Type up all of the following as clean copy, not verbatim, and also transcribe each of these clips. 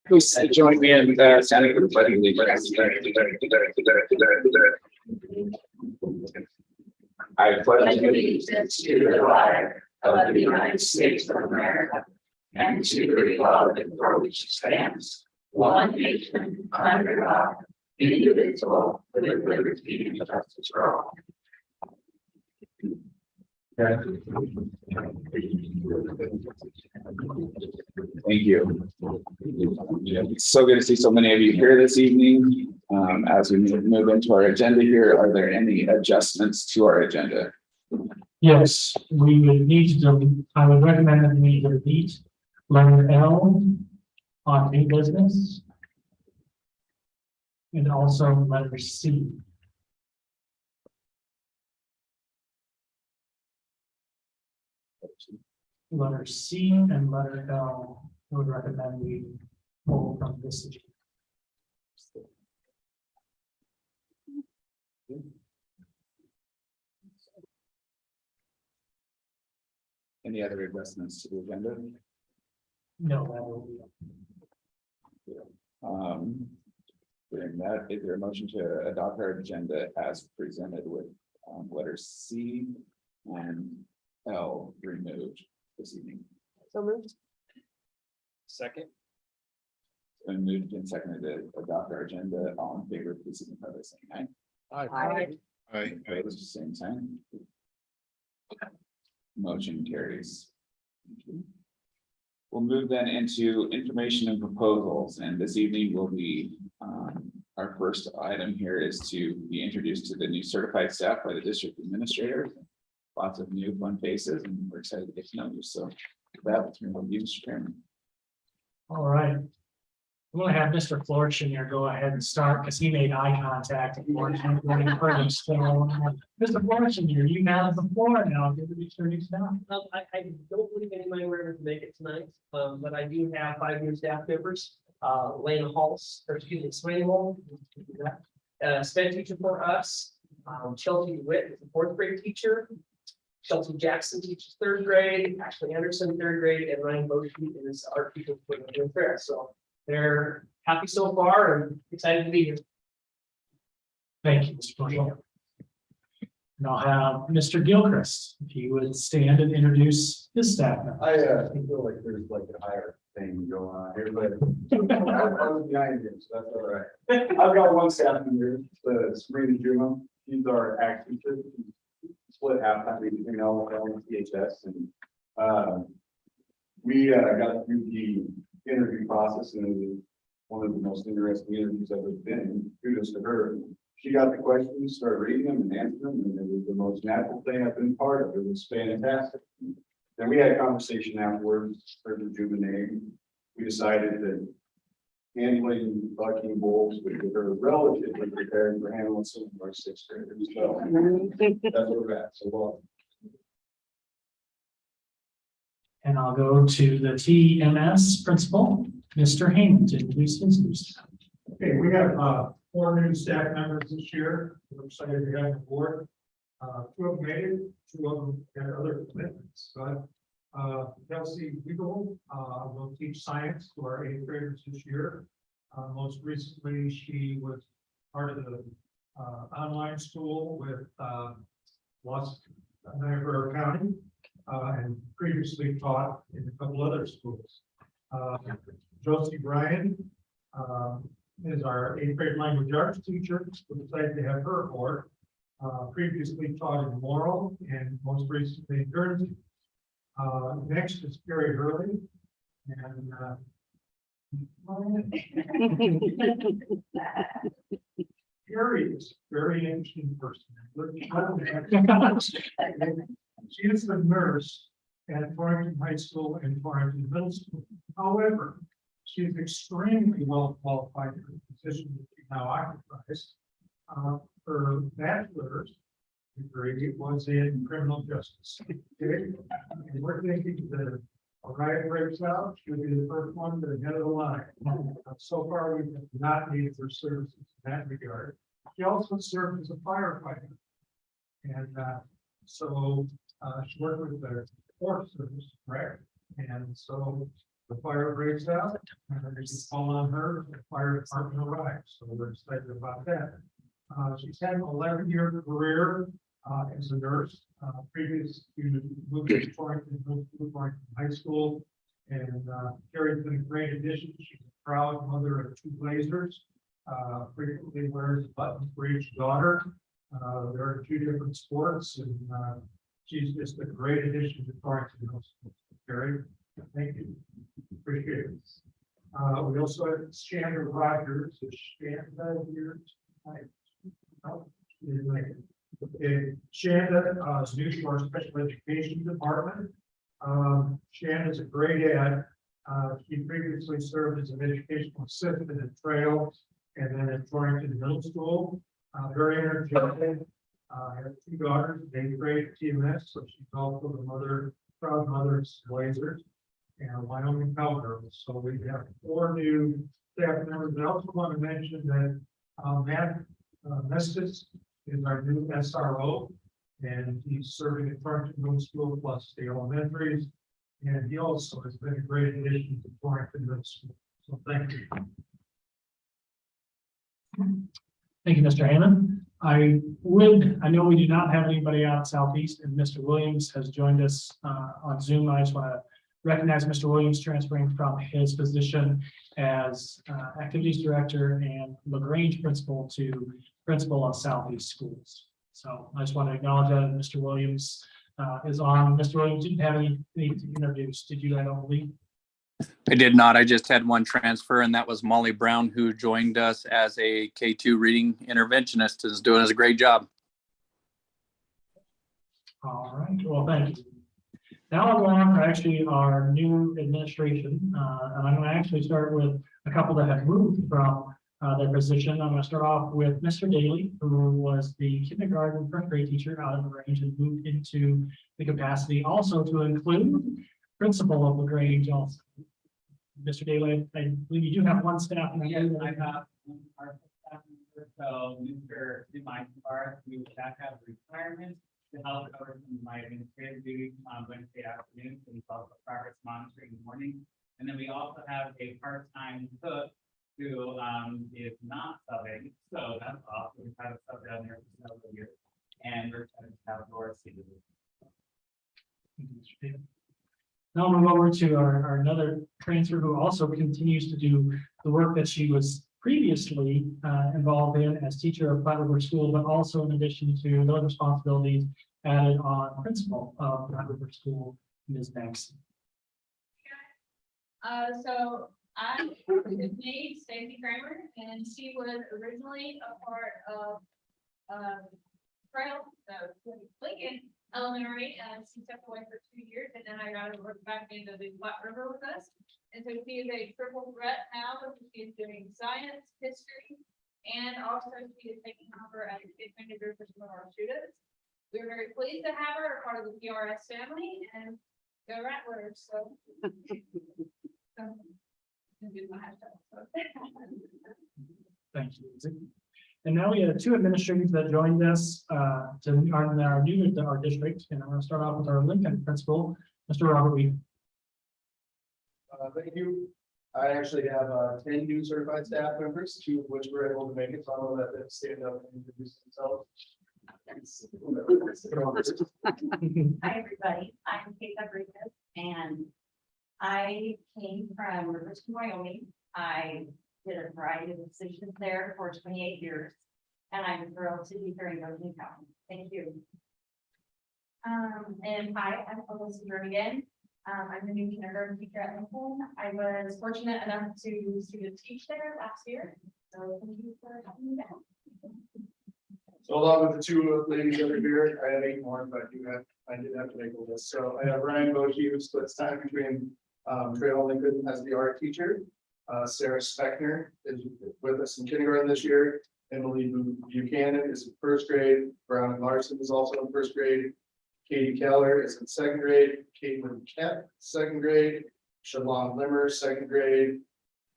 Please join me in standing for the pledge of allegiance. I pledge allegiance to the flag of the United States of America and to the republic for which it stands, one nation under God, indivisible, with liberty and justice for all. Thank you. It's so good to see so many of you here this evening. As we move into our agenda here, are there any adjustments to our agenda? Yes, we would need to, I would recommend that we delete letter L on new business. And also letter C. Letter C and letter L, I would recommend we pull from this agenda. Any other adjustments to the agenda? No, that will be. During that, is there a motion to adopt our agenda as presented with letters C and L removed this evening? So moved. Second. And moved and seconded to adopt our agenda. All in favor, please signify by saying aye. Aye. Aye. Opposed, same sign. Motion carries. Thank you. We'll move then into information and proposals, and this evening will be our first item here is to be introduced to the new certified staff by the district administrator. Lots of new fun faces, and we're excited to get to know you. So with that, we'll turn it over to you, Mr. Chairman. All right. I'm going to have Mr. Florchin here go ahead and start because he made eye contact. Mr. Florchin, you have the floor now. Give it to your staff. I don't believe anybody were able to make it tonight, but I do have 5 new staff members. Lane Halls, or excuse me, Swain Hall, sped teacher for us. Chelsea Witt is a 4th grade teacher. Chelsea Jackson teaches 3rd grade. Ashley Anderson 3rd grade, and Ryan Boschke is our teacher for the fair. So they're happy so far and excited to be here. Thank you, Mr. Florchin. And I'll have Mr. Gilchrist, if you would stand and introduce his staff member. I feel like there's like a higher thing going on. Everybody, I was behind you, so that's all right. I've got one staff member, Sabrina Juma. She's our act teacher. Split half time between LFL and THS, and we got through the interview process, and it was one of the most interesting interviews I've ever been in. Kudos to her. She got the questions, started reading them and answering them, and it was the most natural thing I've been part of. It was fantastic. Then we had a conversation afterwards, heard the Juma name. We decided that handling bucking bulls would be very relatively prepared for handling some of our 6th graders. So that's where we're at. So well. And I'll go to the TMS principal, Mr. Hayman, to introduce his new staff. Okay, we have 4 new staff members this year. We're excited to have on board. 2 of them made it, 2 of them had other commitments. But Kelsey Wiegel will teach science to our 8th graders this year. Most recently, she was part of the online school with Niagara County and previously taught in a couple other schools. Josie Bryan is our 8th grade language arts teacher. We're excited to have her aboard. Previously taught in Laurel and most recently in Guernsey. Next is Gary Hurley, and Gary is a very interesting person. She is the nurse at Torrington High School and Torrington Middle School. However, she is extremely well qualified for the position that she now occupies. Her bachelor's degree was in criminal justice. Okay? And we're thinking that a riot breaks out, she'll be the first one to the head of the line. So far, we have not needed her services in that regard. She also served as a firefighter. And so she worked with the Forest Service, correct? And so the fire breaks out, and there's a call on her, the fire department arrives, so we're excited about that. She's had an 11-year career as a nurse, previous to moving to Torrington High School. And Carrie's been a great addition. She's a proud mother of 2 blazers. Frequently wears buttons for each daughter. There are 2 different sports, and she's just a great addition to Torrington Middle School. Carrie, thank you. Appreciate it. We also have Shannon Rogers. Is Shannon here tonight? No, she didn't make it. Okay, Shannon is new to our special education department. Shannon is a great add. She previously served as an educational assistant at Trail and then at Torrington Middle School. Very energetic. Has 2 daughters, they grade TMS, so she's also the mother, proud mother of Blazers and Wyoming Cowgirls. So we have 4 new staff members. I also want to mention that Matt Mestis is our new SRO, and he's serving at Torrington Middle School plus the elementaries. And he also has been a great addition to Torrington Middle School. So thank you. Thank you, Mr. Hammond. I know we do not have anybody out Southeast, and Mr. Williams has joined us on Zoom. I just want to recognize Mr. Williams transferring from his position as activities director and LaGrange principal to principal of Southeast schools. So I just want to acknowledge that Mr. Williams is on. Mr. Williams didn't have anything to introduce. Did you, I don't believe? I did not. I just had one transfer, and that was Molly Brown, who joined us as a K2 reading interventionist, is doing us a great job. All right. Well, thank you. Now I'll go on to actually our new administration. And I'm going to actually start with a couple that have moved from their position. I'm going to start off with Mr. Daly, who was the kindergarten first grade teacher out of LaGrange and moved into the capacity also to include principal of LaGrange also. Mr. Daly, I believe you do have one staff member. Yes, I have our staff member, so Mr. Mike, who back out of retirement to help cover some of my administrative duties on Wednesday afternoon, so he's also progress monitoring in the morning. And then we also have a part-time cook who is not subbing, so that's awesome. We've had a sub down there for several years, and we're trying to have Laura see this. Now we'll move over to our another transfer who also continues to do the work that she was previously involved in as teacher of Flatwood School, but also in addition to those responsibilities added on principal of Flatwood School, Ms. Maxson. So I is me, Stacey Kramer, and she was originally a part of Trail, Lincoln Elementary, and she stepped away for 2 years, and then I got her work back into the Flat River with us. And so she is a triple threat now, because she is doing science, history, and also she is taking over as a kid manager for some of our students. We're very pleased to have her a part of the PRS family, and go Rattlers. So. Thank you. And now we have 2 administrators that joined us to are new to our district, and I'm going to start off with our Lincoln principal, Mr. Robert Weed. Thank you. I actually have 10 new certified staff members, 2 of which were able to make it, so I'm going to let them stand up and introduce themselves. Hi, everybody. I'm Kate Rodriguez, and I came from Riverston, Wyoming. I did a variety of positions there for 28 years, and I'm thrilled to be here in Goshen County. Thank you. And hi, I'm Alyssa Jernigan. I'm the new kindergarten teacher at Lincoln. I was fortunate enough to teach there last year, so thank you for having me back. So along with the 2 ladies over here, I have 8 more, but I did have to make a list. So I have Ryan Boshi, who splits time between Trail and Lincoln as the art teacher. Sarah Speckner is with us in kindergarten this year. Emily Buchanan is in 1st grade. Brown and Larson is also in 1st grade. Katie Keller is in 2nd grade. Caitlin Kemp, 2nd grade. Shalon Limmer, 2nd grade.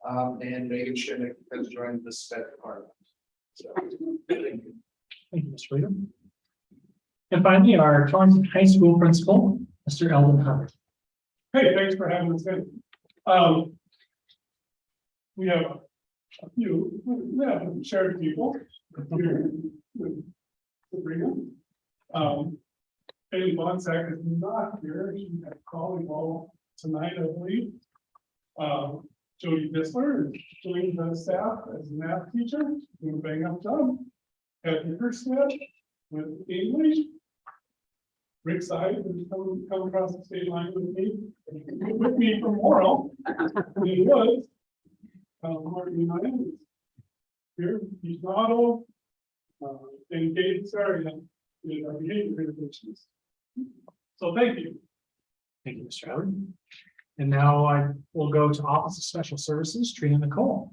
And Megan Schimmick has joined the SPED department. So thank you. Thank you, Mr. Freedom. And finally, our Torrington High School principal, Mr. Eldon Hubbard. Hey, thanks for having us in. We have a few, we have shared people here with Sabrina. Haley Bonsack is not here, she had volleyball tonight, I believe. Jody Bisler is joining the staff as a math teacher, doing a bang up job. Kathy Smith with English. Rick Side, who's come across the state line with me from Morrow. He was. Martin United is here, he's not and Gabe Sarian is our behavior interventionist. So thank you. Thank you, Mr. Howard. And now I will go to Office of Special Services, Trina Nicole.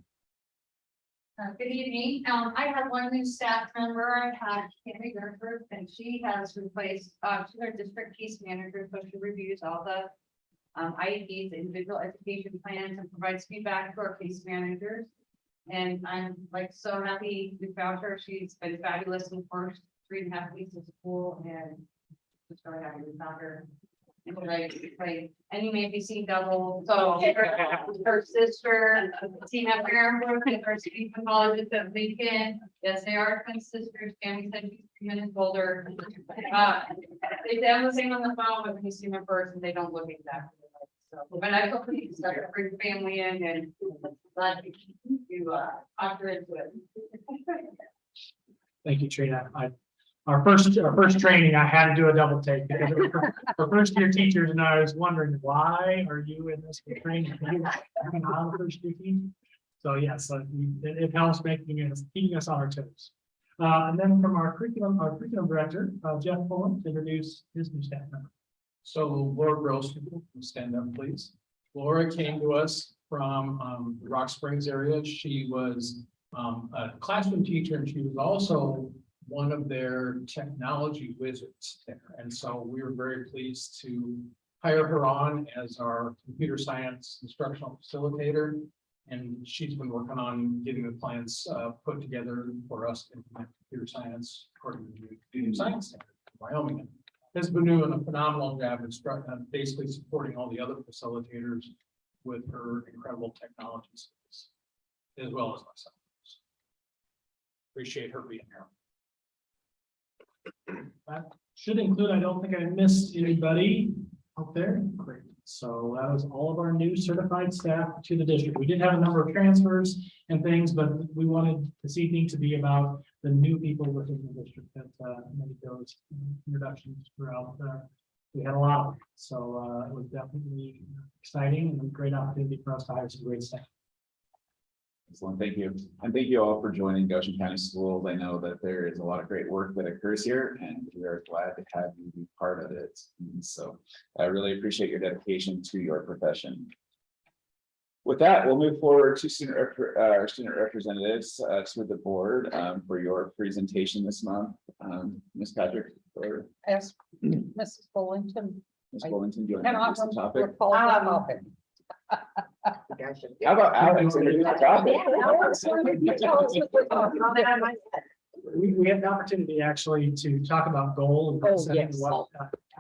Good evening. I have one new staff member. I had Tammy Gerber, and she has replaced, she's our district case manager, so she reviews all the IEPs, individual education plans, and provides feedback to our case managers. And I'm like so happy we found her. She's been fabulous in the first 3.5 weeks of school, and just so happy we found her. And and you may be seeing double, so her sister, Tina Fairbrooke, and her student pathologist at Lincoln. Yes, they are twin sisters. Tammy said she's 3 minutes older. They sound the same on the phone, but when you see them in person, they don't look exactly alike. So, but I hope you start to bring family in and glad you talk her into it. Thank you, Trina. Our first training, I had to do a double take because it was for first year teachers, and I was wondering, why are you in this training? I'm not a first year teacher. So yes, it helps keeping us on our toes. And then from our curriculum director, Jeff Fulham, to introduce his new staff member. So Laura Gross, stand up, please. Laura came to us from the Rock Springs area. She was a classroom teacher, and she was also one of their technology wizards there. And so we were very pleased to hire her on as our computer science instructional facilitator. And she's been working on getting the plans put together for us to implement computer science according to the computer science standard in Wyoming. Has been doing a phenomenal job basically supporting all the other facilitators with her incredible technology skills, as well as myself. Appreciate her being here. That should include, I don't think I missed anybody out there. Great. So that was all of our new certified staff to the district. We did have a number of transfers and things, but we wanted this evening to be about the new people within the district that made those introductions throughout. We had a lot of them. So it was definitely exciting and a great opportunity for us to hire some great staff. Excellent, thank you. And thank you all for joining Goshen County Schools. I know that there is a lot of great work that occurs here, and we are glad to have you be part of it. And so I really appreciate your dedication to your profession. With that, we'll move forward to student representatives to the board for your presentation this month. Ms. Patrick or As Mrs. Bullington. Ms. Bullington, do you want to Cannot introduce the topic? recall that topic. How about Alex? Introduce the topic? We had the opportunity actually to talk about goal and Oh, yes. what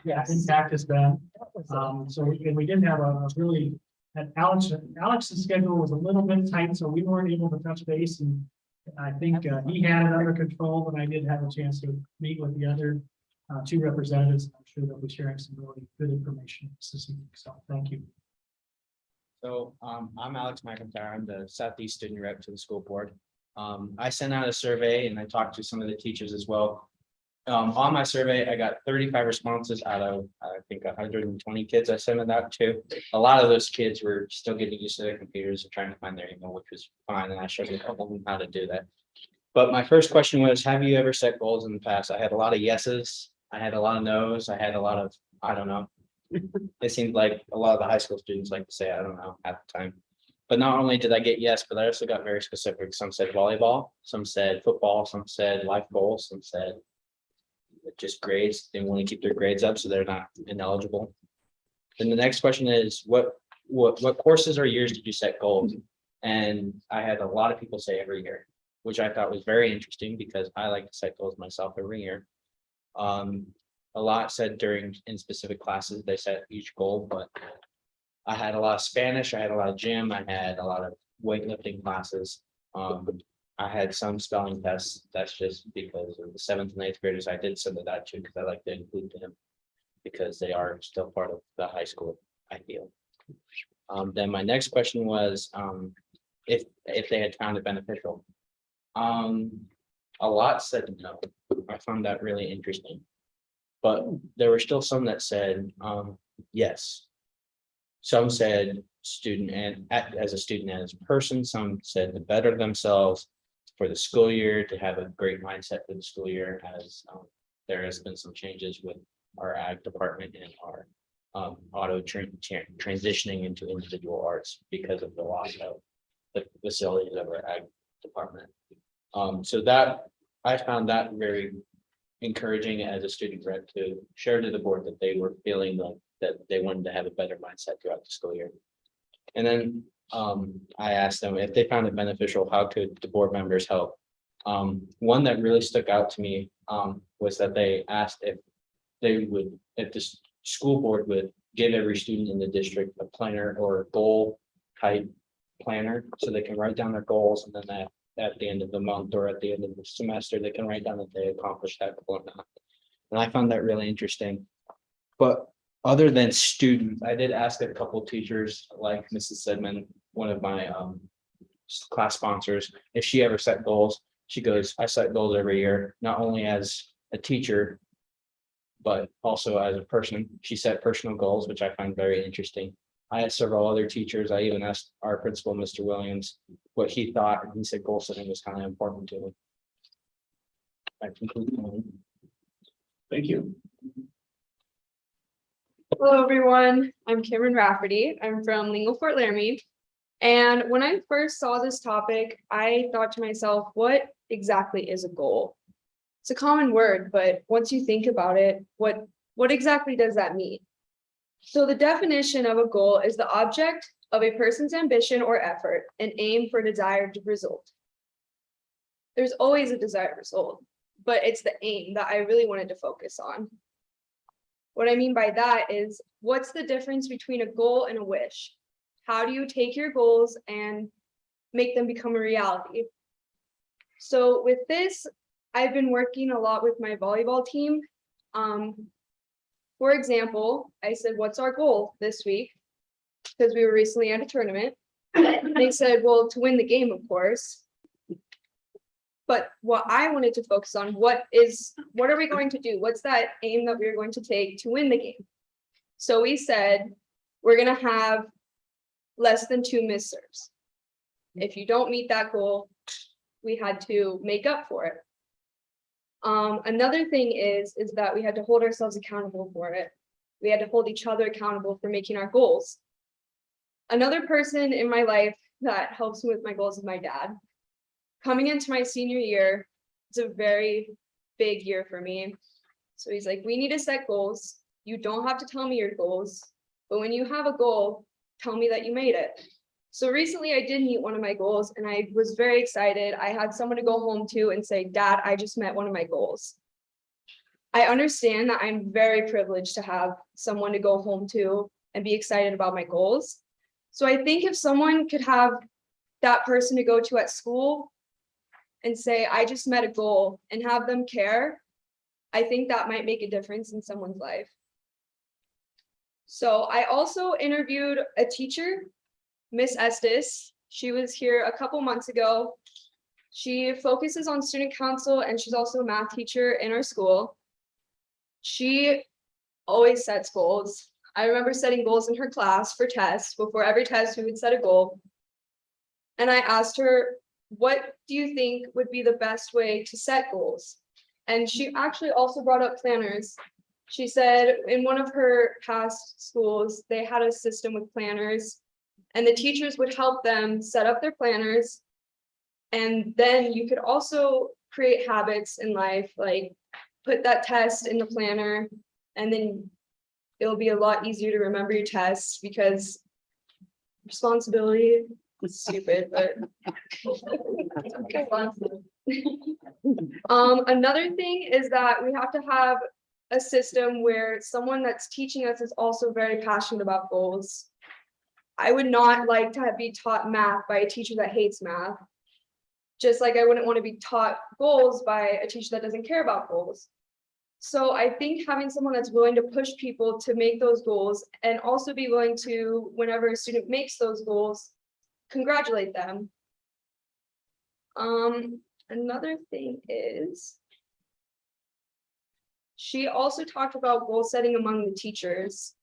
impact has been. So we didn't have a really, and Alex's schedule was a little bit tight, so we weren't able to touch base, and I think he had it under control, and I did have a chance to meet with the other two representatives. I'm sure they'll be sharing some really good information this evening. So thank you. So I'm Alex McIntyre. I'm the Southeast student rep to the school board. I sent out a survey and I talked to some of the teachers as well. On my survey, I got 35 responses out of, I think, 120 kids I sent it out to. A lot of those kids were still getting used to their computers and trying to find their email, which was fine. And I showed them how to do that. But my first question was, have you ever set goals in the past? I had a lot of yeses. I had a lot of no's. I had a lot of, I don't know. It seemed like a lot of the high school students like to say, I don't know, half the time. But not only did I get yes, but I also got very specific. Some said volleyball, some said football, some said life goals, some said just grades. They want to keep their grades up so they're not ineligible. Then the next question is, what courses or years did you set goals? And I had a lot of people say every year, which I thought was very interesting because I like to set goals myself every year. A lot said in specific classes, they set each goal, but I had a lot of Spanish, I had a lot of gym, I had a lot of weightlifting classes. I had some spelling tests. That's just because of the 7th and 8th graders. I did some of that too, because I like to include them. Because they are still part of the high school, I feel. Then my next question was, if they had found it beneficial. A lot said no. I found that really interesting. But there were still some that said, yes. Some said student and as a student and as a person, some said to better themselves for the school year, to have a great mindset for the school year, as there has been some changes with our ag department and our transitioning into individual arts because of the loss of the facilities of our ag department. So that I found that very encouraging as a student rep to share to the board that they were feeling like that they wanted to have a better mindset throughout the school year. And then I asked them if they found it beneficial, how could the board members help? One that really stuck out to me was that they asked if the school board would give every student in the district a planner or a goal type planner, so they can write down their goals, and then at the end of the month or at the end of the semester, they can write down that they accomplished that goal or not. And I found that really interesting. But other than students, I did ask a couple teachers, like Mrs. Sedman, one of my class sponsors, if she ever set goals. She goes, I set goals every year, not only as a teacher, but also as a person. She set personal goals, which I find very interesting. I asked several other teachers. I even asked our principal, Mr. Williams, what he thought, and he said goal setting was kind of important to him. That concludes mine. Thank you. Hello, everyone. I'm Cameron Rafferty. I'm from Lingle, Fort Laramie. And when I first saw this topic, I thought to myself, what exactly is a goal? It's a common word, but once you think about it, what exactly does that mean? So the definition of a goal is the object of a person's ambition or effort, an aim for desired result. There's always a desired result, but it's the aim that I really wanted to focus on. What I mean by that is, what's the difference between a goal and a wish? How do you take your goals and make them become a reality? So with this, I've been working a lot with my volleyball team. For example, I said, what's our goal this week? Because we were recently at a tournament. They said, well, to win the game, of course. But what I wanted to focus on, what are we going to do? What's that aim that we're going to take to win the game? So we said, we're going to have less than 2 missed serves. If you don't meet that goal, we had to make up for it. Another thing is that we had to hold ourselves accountable for it. We had to hold each other accountable for making our goals. Another person in my life that helps me with my goals is my dad. Coming into my senior year, it's a very big year for me. So he's like, we need to set goals. You don't have to tell me your goals, but when you have a goal, tell me that you made it. So recently I did meet one of my goals and I was very excited. I had someone to go home to and say, Dad, I just met one of my goals. I understand that I'm very privileged to have someone to go home to and be excited about my goals. So I think if someone could have that person to go to at school and say, I just met a goal, and have them care, I think that might make a difference in someone's life. So I also interviewed a teacher, Miss Estes. She was here a couple months ago. She focuses on student council and she's also a math teacher in our school. She always sets goals. I remember setting goals in her class for tests. Before every test, we would set a goal. And I asked her, what do you think would be the best way to set goals? And she actually also brought up planners. She said in one of her past schools, they had a system with planners, and the teachers would help them set up their planners. And then you could also create habits in life, like put that test in the planner, and then it'll be a lot easier to remember your tests, because responsibility is stupid, but another thing is that we have to have a system where someone that's teaching us is also very passionate about goals. I would not like to be taught math by a teacher that hates math. Just like I wouldn't want to be taught goals by a teacher that doesn't care about goals. So I think having someone that's willing to push people to make those goals and also be willing to, whenever a student makes those goals, congratulate them. Another thing is, she also talked about goal setting among the teachers.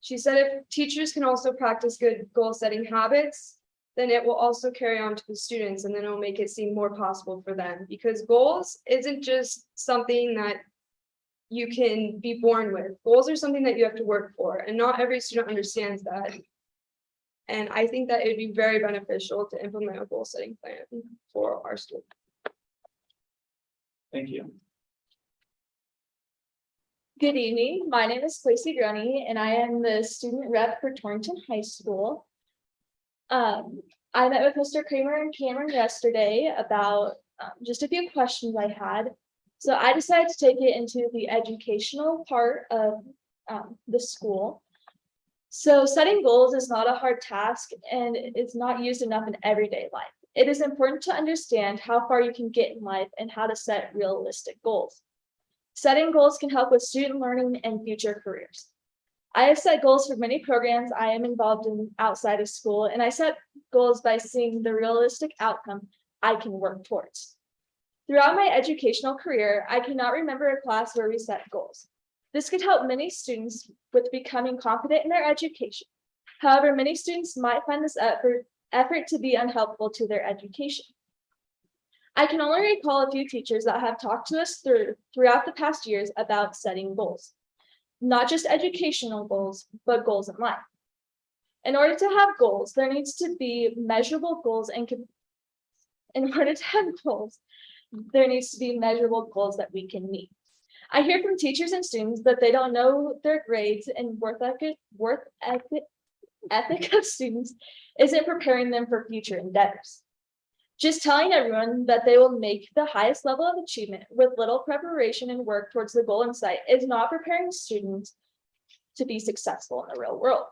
She said if teachers can also practice good goal setting habits, then it will also carry on to the students, and then it'll make it seem more possible for them, because goals isn't just something that you can be born with. Goals are something that you have to work for, and not every student understands that. And I think that it'd be very beneficial to implement a goal setting plan for our school. Thank you. Good evening. My name is Lacey Grunny, and I am the student rep for Torrington High School. I met with Mr. Kramer and Cameron yesterday about just a few questions I had. So I decided to take it into the educational part of the school. So setting goals is not a hard task, and it's not used enough in everyday life. It is important to understand how far you can get in life and how to set realistic goals. Setting goals can help with student learning and future careers. I have set goals for many programs I am involved in outside of school, and I set goals by seeing the realistic outcome I can work towards. Throughout my educational career, I cannot remember a class where we set goals. This could help many students with becoming confident in their education. However, many students might find this effort to be unhelpful to their education. I can only recall a few teachers that have talked to us throughout the past years about setting goals. Not just educational goals, but goals in life. In order to have goals, there needs to be measurable goals, and in order to have goals, there needs to be measurable goals that we can meet. I hear from teachers and students that they don't know their grades, and work ethic of students isn't preparing them for future endeavors. Just telling everyone that they will make the highest level of achievement with little preparation and work towards the goal in sight is not preparing students to be successful in the real world.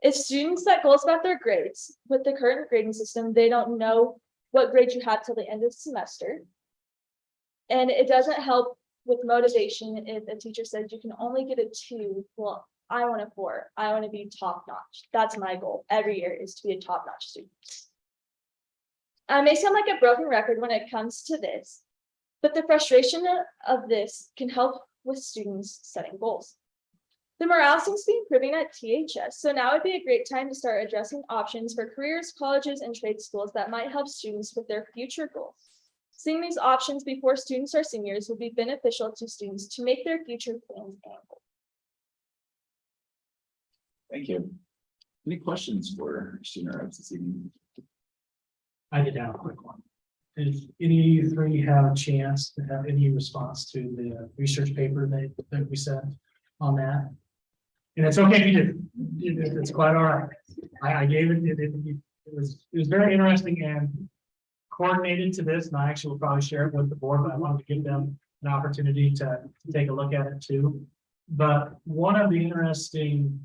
If students set goals about their grades, with the current grading system, they don't know what grade you have till the end of the semester. And it doesn't help with motivation if a teacher says you can only get a 2. Well, I want a 4. I want to be top notch. That's my goal every year, is to be a top notch student. I may sound like a broken record when it comes to this, but the frustration of this can help with students setting goals. The morale seems to be improving at THS, so now would be a great time to start addressing options for careers, colleges, and trade schools that might help students with their future goals. Seeing these options before students are seniors would be beneficial to students to make their future plans and goals. Thank you. Any questions for student reps this evening? I did have a quick one. Did any three have a chance to have any response to the research paper that we sent on that? And it's okay if you didn't. It's quite all right. I gave it. It was very interesting and coordinated to this, and I actually will probably share it with the board, but I wanted to give them an opportunity to take a look at it too. But one of the interesting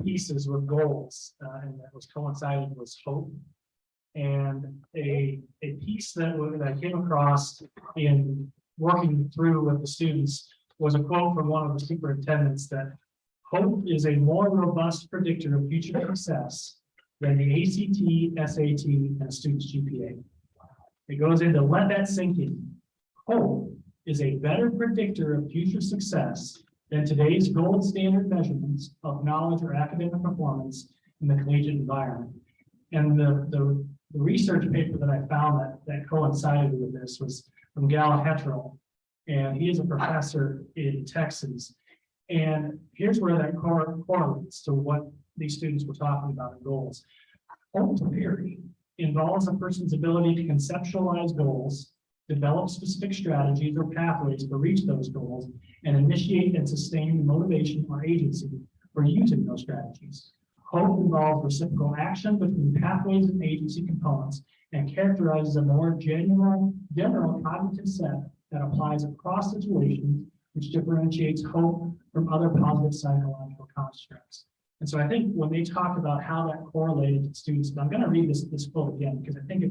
pieces with goals, and that was coincided, was hope. And a piece that I came across in working through with the students was a quote from one of the superintendents that hope is a more robust predictor of future success than the ACT, SAT, and a student's GPA. It goes into let that sink in. Hope is a better predictor of future success than today's gold standard measurements of knowledge or academic performance in the collegiate environment. And the research paper that I found that coincided with this was from Gallagher, and he is a professor in Texas. And here's where that correlates to what these students were talking about in goals. Hope theory involves a person's ability to conceptualize goals, develop specific strategies or pathways to reach those goals, and initiate and sustain motivation or agency for using those strategies. Hope involves reciprocal action between pathways and agency components and characterizes a more general cognitive set that applies across situations, which differentiates hope from other positive psychological constructs. And so I think when they talk about how that correlated to students, and I'm going to read this quote again, because I think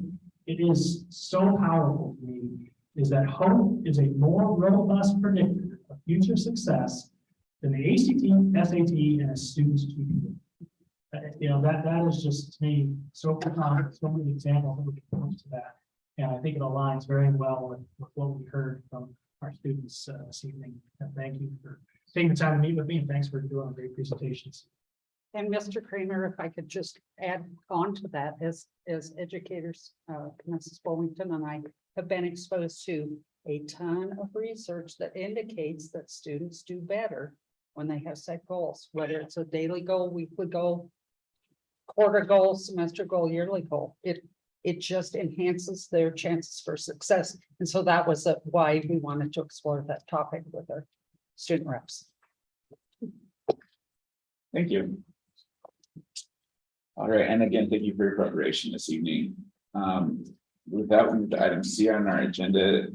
it is so powerful to me, is that hope is a more robust predictor of future success than the ACT, SAT, and a student's GPA. You know, that is just, to me, so profound, so many examples that we can point to that. And I think it aligns very well with what we heard from our students this evening. And thank you for taking the time to meet with me, and thanks for doing a great presentations. And Mr. Kramer, if I could just add on to that, as educators, Mrs. Bullington and I have been exposed to a ton of research that indicates that students do better when they have set goals, whether it's a daily goal, weekly goal, quarter goal, semester goal, yearly goal. It just enhances their chances for success. And so that was why we wanted to explore that topic with our student reps. Thank you. All right, and again, thank you for your preparation this evening. With that, we move to item C on our agenda,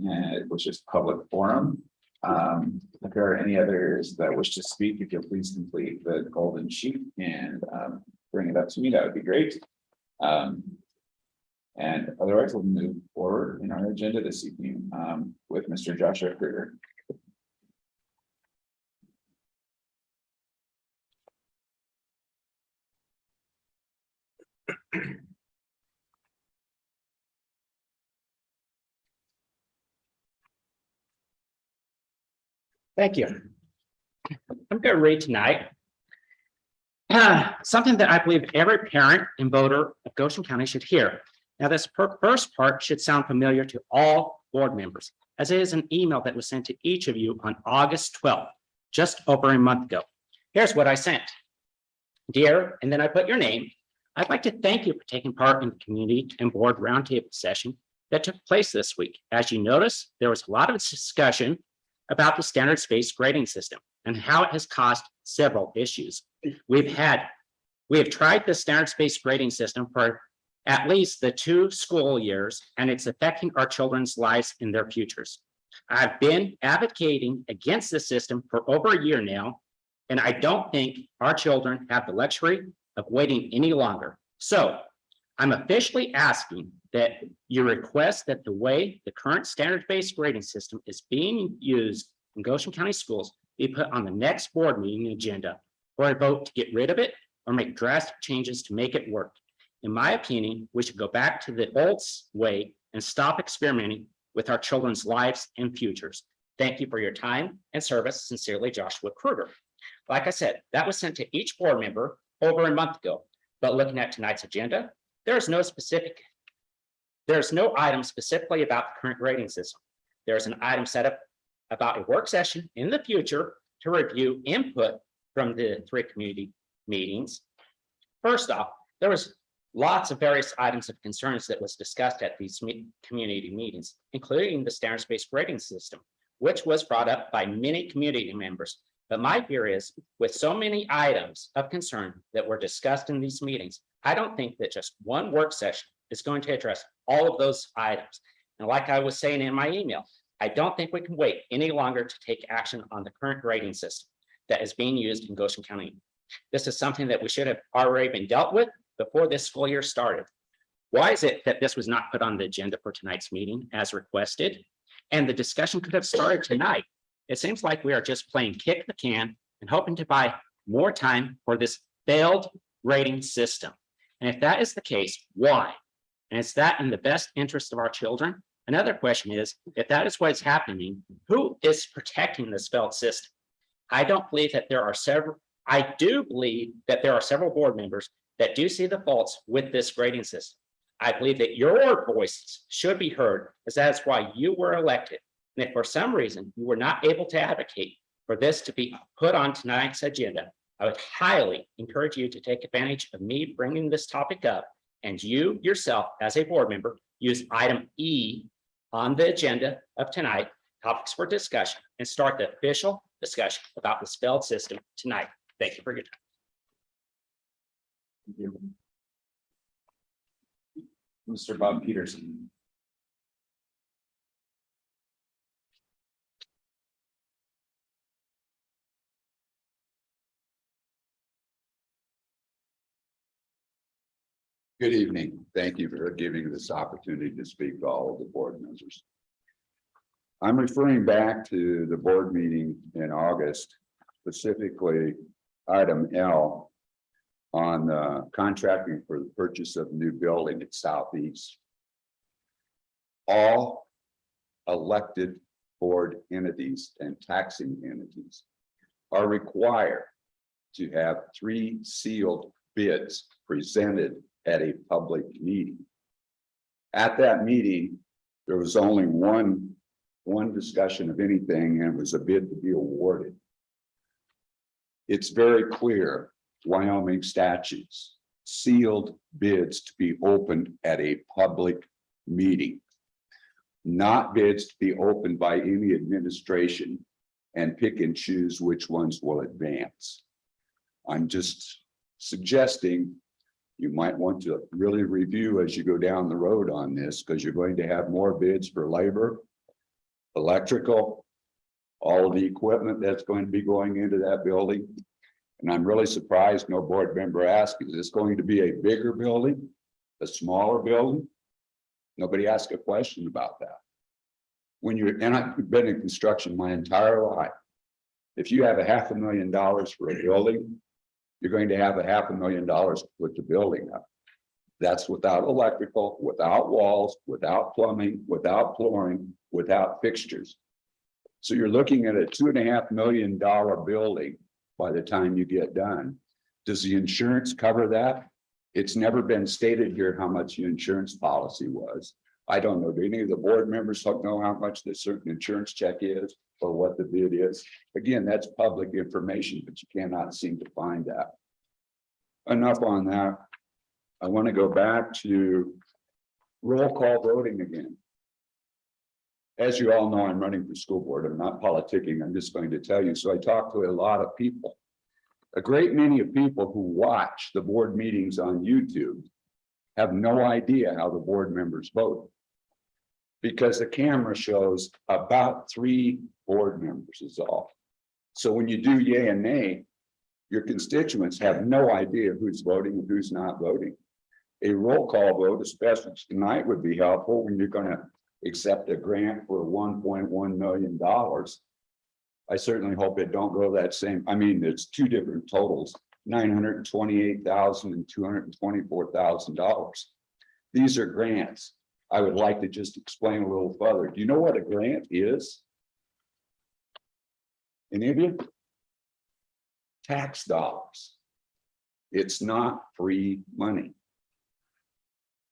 which is public forum. If there are any others that wish to speak, if you'll please complete the golden sheet and bring it up to me, that would be great. And otherwise, we'll move forward in our agenda this evening with Mr. Joshua Kruger. Thank you. I'm going to read tonight something that I believe every parent and voter of Goshen County should hear. Now, this first part should sound familiar to all board members, as it is an email that was sent to each of you on August 12th, just over a month ago. Here's what I sent. Dear, and then I put your name. I'd like to thank you for taking part in the community and board roundtable session that took place this week. As you notice, there was a lot of discussion about the standards-based grading system and how it has caused several issues. We have tried the standards-based grading system for at least the 2 school years, and it's affecting our children's lives and their futures. I've been advocating against the system for over a year now, and I don't think our children have the luxury of waiting any longer. So I'm officially asking that you request that the way the current standards-based grading system is being used in Goshen County schools be put on the next board meeting agenda for a vote to get rid of it or make drastic changes to make it work. In my opinion, we should go back to the old way and stop experimenting with our children's lives and futures. Thank you for your time and service. Sincerely, Joshua Kruger. Like I said, that was sent to each board member over a month ago. But looking at tonight's agenda, there's no item specifically about the current grading system. There's an item set up about a work session in the future to review input from the 3 community meetings. First off, there was lots of various items of concerns that was discussed at these community meetings, including the standards-based grading system, which was brought up by many community members. But my fear is, with so many items of concern that were discussed in these meetings, I don't think that just one work session is going to address all of those items. And like I was saying in my email, I don't think we can wait any longer to take action on the current grading system that is being used in Goshen County. This is something that we should have already been dealt with before this school year started. Why is it that this was not put on the agenda for tonight's meeting as requested? And the discussion could have started tonight. It seems like we are just playing kick the can and hoping to buy more time for this failed grading system. And if that is the case, why? And is that in the best interest of our children? Another question is, if that is what is happening, who is protecting this failed system? I do believe that there are several board members that do see the faults with this grading system. I believe that your voices should be heard, as that is why you were elected. And if for some reason you were not able to advocate for this to be put on tonight's agenda, I would highly encourage you to take advantage of me bringing this topic up, and you yourself, as a board member, use item E on the agenda of tonight, topics for discussion, and start the official discussion about this failed system tonight. Thank you for your time. Thank you. Mr. Bob Peterson. Good evening. Thank you for giving this opportunity to speak to all of the board members. I'm referring back to the board meeting in August, specifically item L on contracting for the purchase of a new building at Southeast. All elected board entities and taxing entities are required to have 3 sealed bids presented at a public meeting. At that meeting, there was only one discussion of anything, and it was a bid to be awarded. It's very clear, Wyoming statutes, sealed bids to be opened at a public meeting, not bids to be opened by any administration and pick and choose which ones will advance. I'm just suggesting you might want to really review as you go down the road on this, because you're going to have more bids for labor, electrical, all of the equipment that's going to be going into that building. And I'm really surprised no board member asked, is this going to be a bigger building, a smaller building? Nobody asked a question about that. And I've been in construction my entire life. If you have $500,000 for a building, you're going to have $500,000 to put the building up. That's without electrical, without walls, without plumbing, without flooring, without fixtures. So you're looking at a $2.5 million building by the time you get done. Does the insurance cover that? It's never been stated here how much the insurance policy was. I don't know. Do any of the board members know how much the certain insurance check is or what the bid is? Again, that's public information, but you cannot seem to find that. Enough on that. I want to go back to roll call voting again. As you all know, I'm running for school board. I'm not politicking. I'm just going to tell you. So I talk to a lot of people. A great many of people who watch the board meetings on YouTube have no idea how the board members vote, because the camera shows about 3 board members is all. So when you do yay and nay, your constituents have no idea who's voting and who's not voting. A roll call vote, especially tonight, would be helpful when you're going to accept a grant for $1.1 million. I certainly hope it don't go that same. I mean, it's 2 different totals, $928,000 and $224,000. These are grants. I would like to just explain a little further. Do you know what a grant is? Any of you? Tax dollars. It's not free money.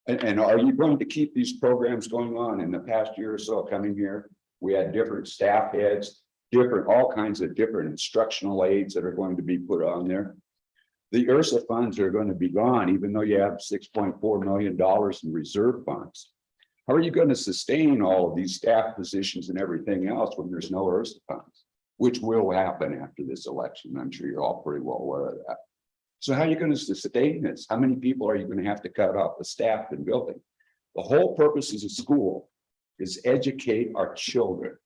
And are you going to keep these programs going on? In the past year or so coming here, we had different staff heads, all kinds of different instructional aids that are going to be put on there. The URSA funds are going to be gone, even though you have $6.4 million in reserve funds. How are you going to sustain all of these staff positions and everything else when there's no URSA funds, which will happen after this election? I'm sure you're all pretty well aware of that. So how are you going to sustain this? How many people are you going to have to cut off the staff and building? The whole purpose of school is educate our children,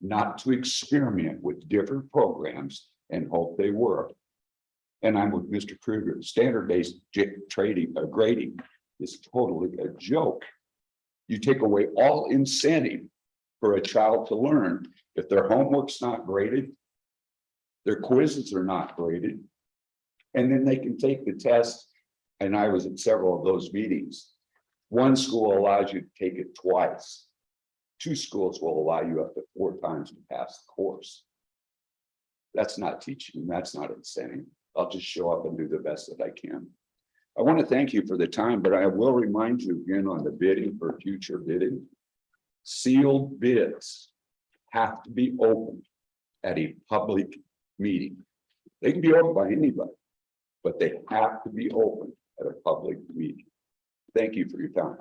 not to experiment with different programs and hope they work. And I'm with Mr. Kruger. Standard-based grading is totally a joke. You take away all incentive for a child to learn. If their homework's not graded, their quizzes are not graded, and then they can take the test. And I was at several of those meetings. One school allows you to take it twice. 2 schools will allow you up to 4 times to pass the course. That's not teaching. That's not incentive. I'll just show up and do the best that I can. I want to thank you for the time, but I will remind you again on the bidding for future bidding. Sealed bids have to be opened at a public meeting. They can be opened by anybody, but they have to be opened at a public meeting. Thank you for your time.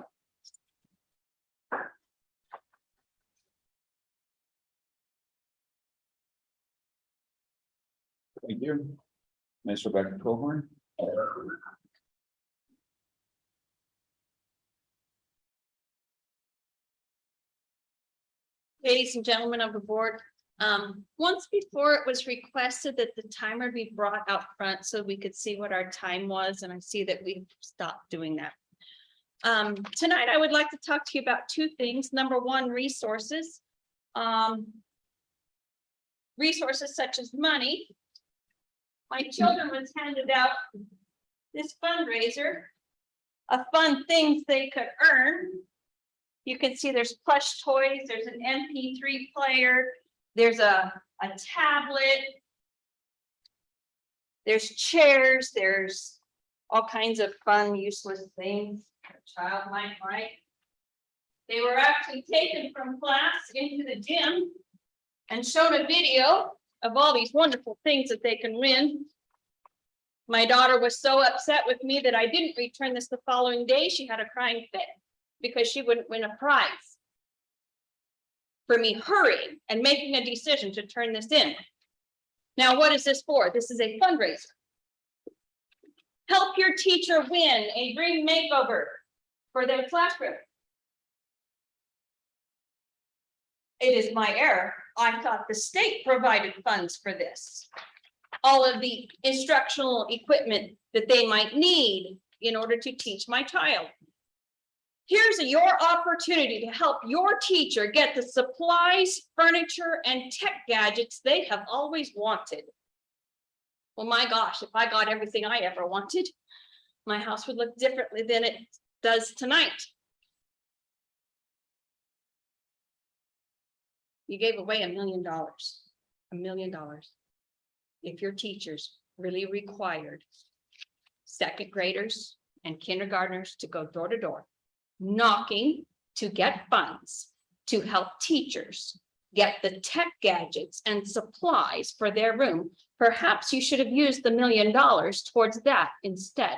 Thank you. Ms. Rebecca Cohorn. Ladies and gentlemen of the board, once before it was requested that the timer be brought out front so we could see what our time was, and I see that we stopped doing that. Tonight, I would like to talk to you about two things. Number one, resources. Resources such as money. My children was handed out this fundraiser of fun things they could earn. You can see there's plush toys, there's an MP3 player, there's a tablet. There's chairs, there's all kinds of fun, useless things a child might like. They were actually taken from class into the gym and shown a video of all these wonderful things that they can win. My daughter was so upset with me that I didn't return this the following day. She had a crying fit because she wouldn't win a prize for me hurrying and making a decision to turn this in. Now, what is this for? This is a fundraiser. Help your teacher win a dream makeover for their classroom. It is my error. I thought the state provided funds for this. All of the instructional equipment that they might need in order to teach my child. Here's your opportunity to help your teacher get the supplies, furniture, and tech gadgets they have always wanted. Well, my gosh, if I got everything I ever wanted, my house would look differently than it does tonight. You gave away $1 million. $1 million. If your teachers really required second graders and kindergartners to go door to door, knocking to get funds to help teachers get the tech gadgets and supplies for their room, perhaps you should have used the $1 million towards that instead.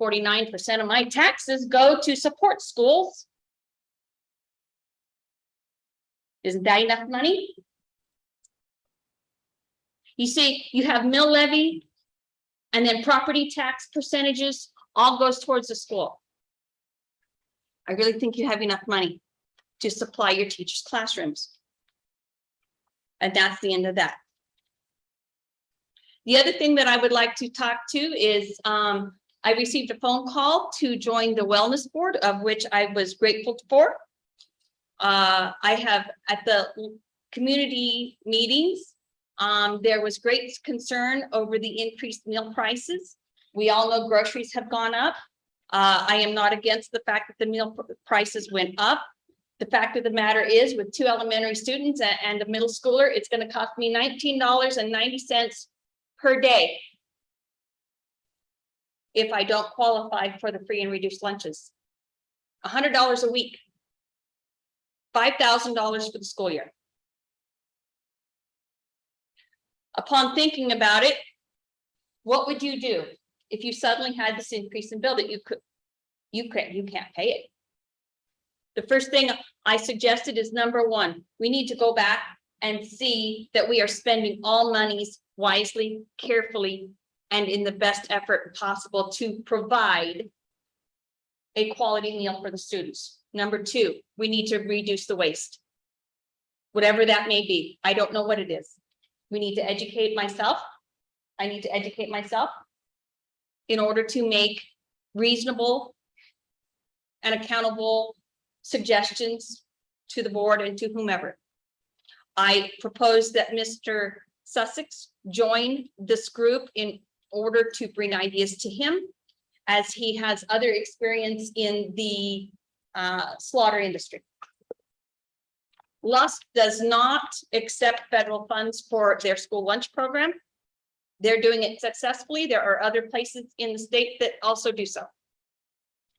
49% of my taxes go to support schools. Isn't that enough money? You see, you have mill levy and then property tax percentages all goes towards the school. I really think you have enough money to supply your teachers' classrooms. And that's the end of that. The other thing that I would like to talk to is I received a phone call to join the wellness board, of which I was grateful for. I have at the community meetings, there was great concern over the increased meal prices. We all know groceries have gone up. I am not against the fact that the meal prices went up. The fact of the matter is, with 2 elementary students and a middle schooler, it's going to cost me $19.90 per day if I don't qualify for the free and reduced lunches. $100 a week. $5,000 for the school year. Upon thinking about it, what would you do if you suddenly had this increase in bill that you can't pay it? The first thing I suggested is, number one, we need to go back and see that we are spending all monies wisely, carefully, and in the best effort possible to provide a quality meal for the students. Number two, we need to reduce the waste. Whatever that may be, I don't know what it is. We need to educate myself. I need to educate myself in order to make reasonable and accountable suggestions to the board and to whomever. I propose that Mr. Sussex join this group in order to bring ideas to him, as he has other experience in the slaughter industry. Lusk does not accept federal funds for their school lunch program. They're doing it successfully. There are other places in the state that also do so.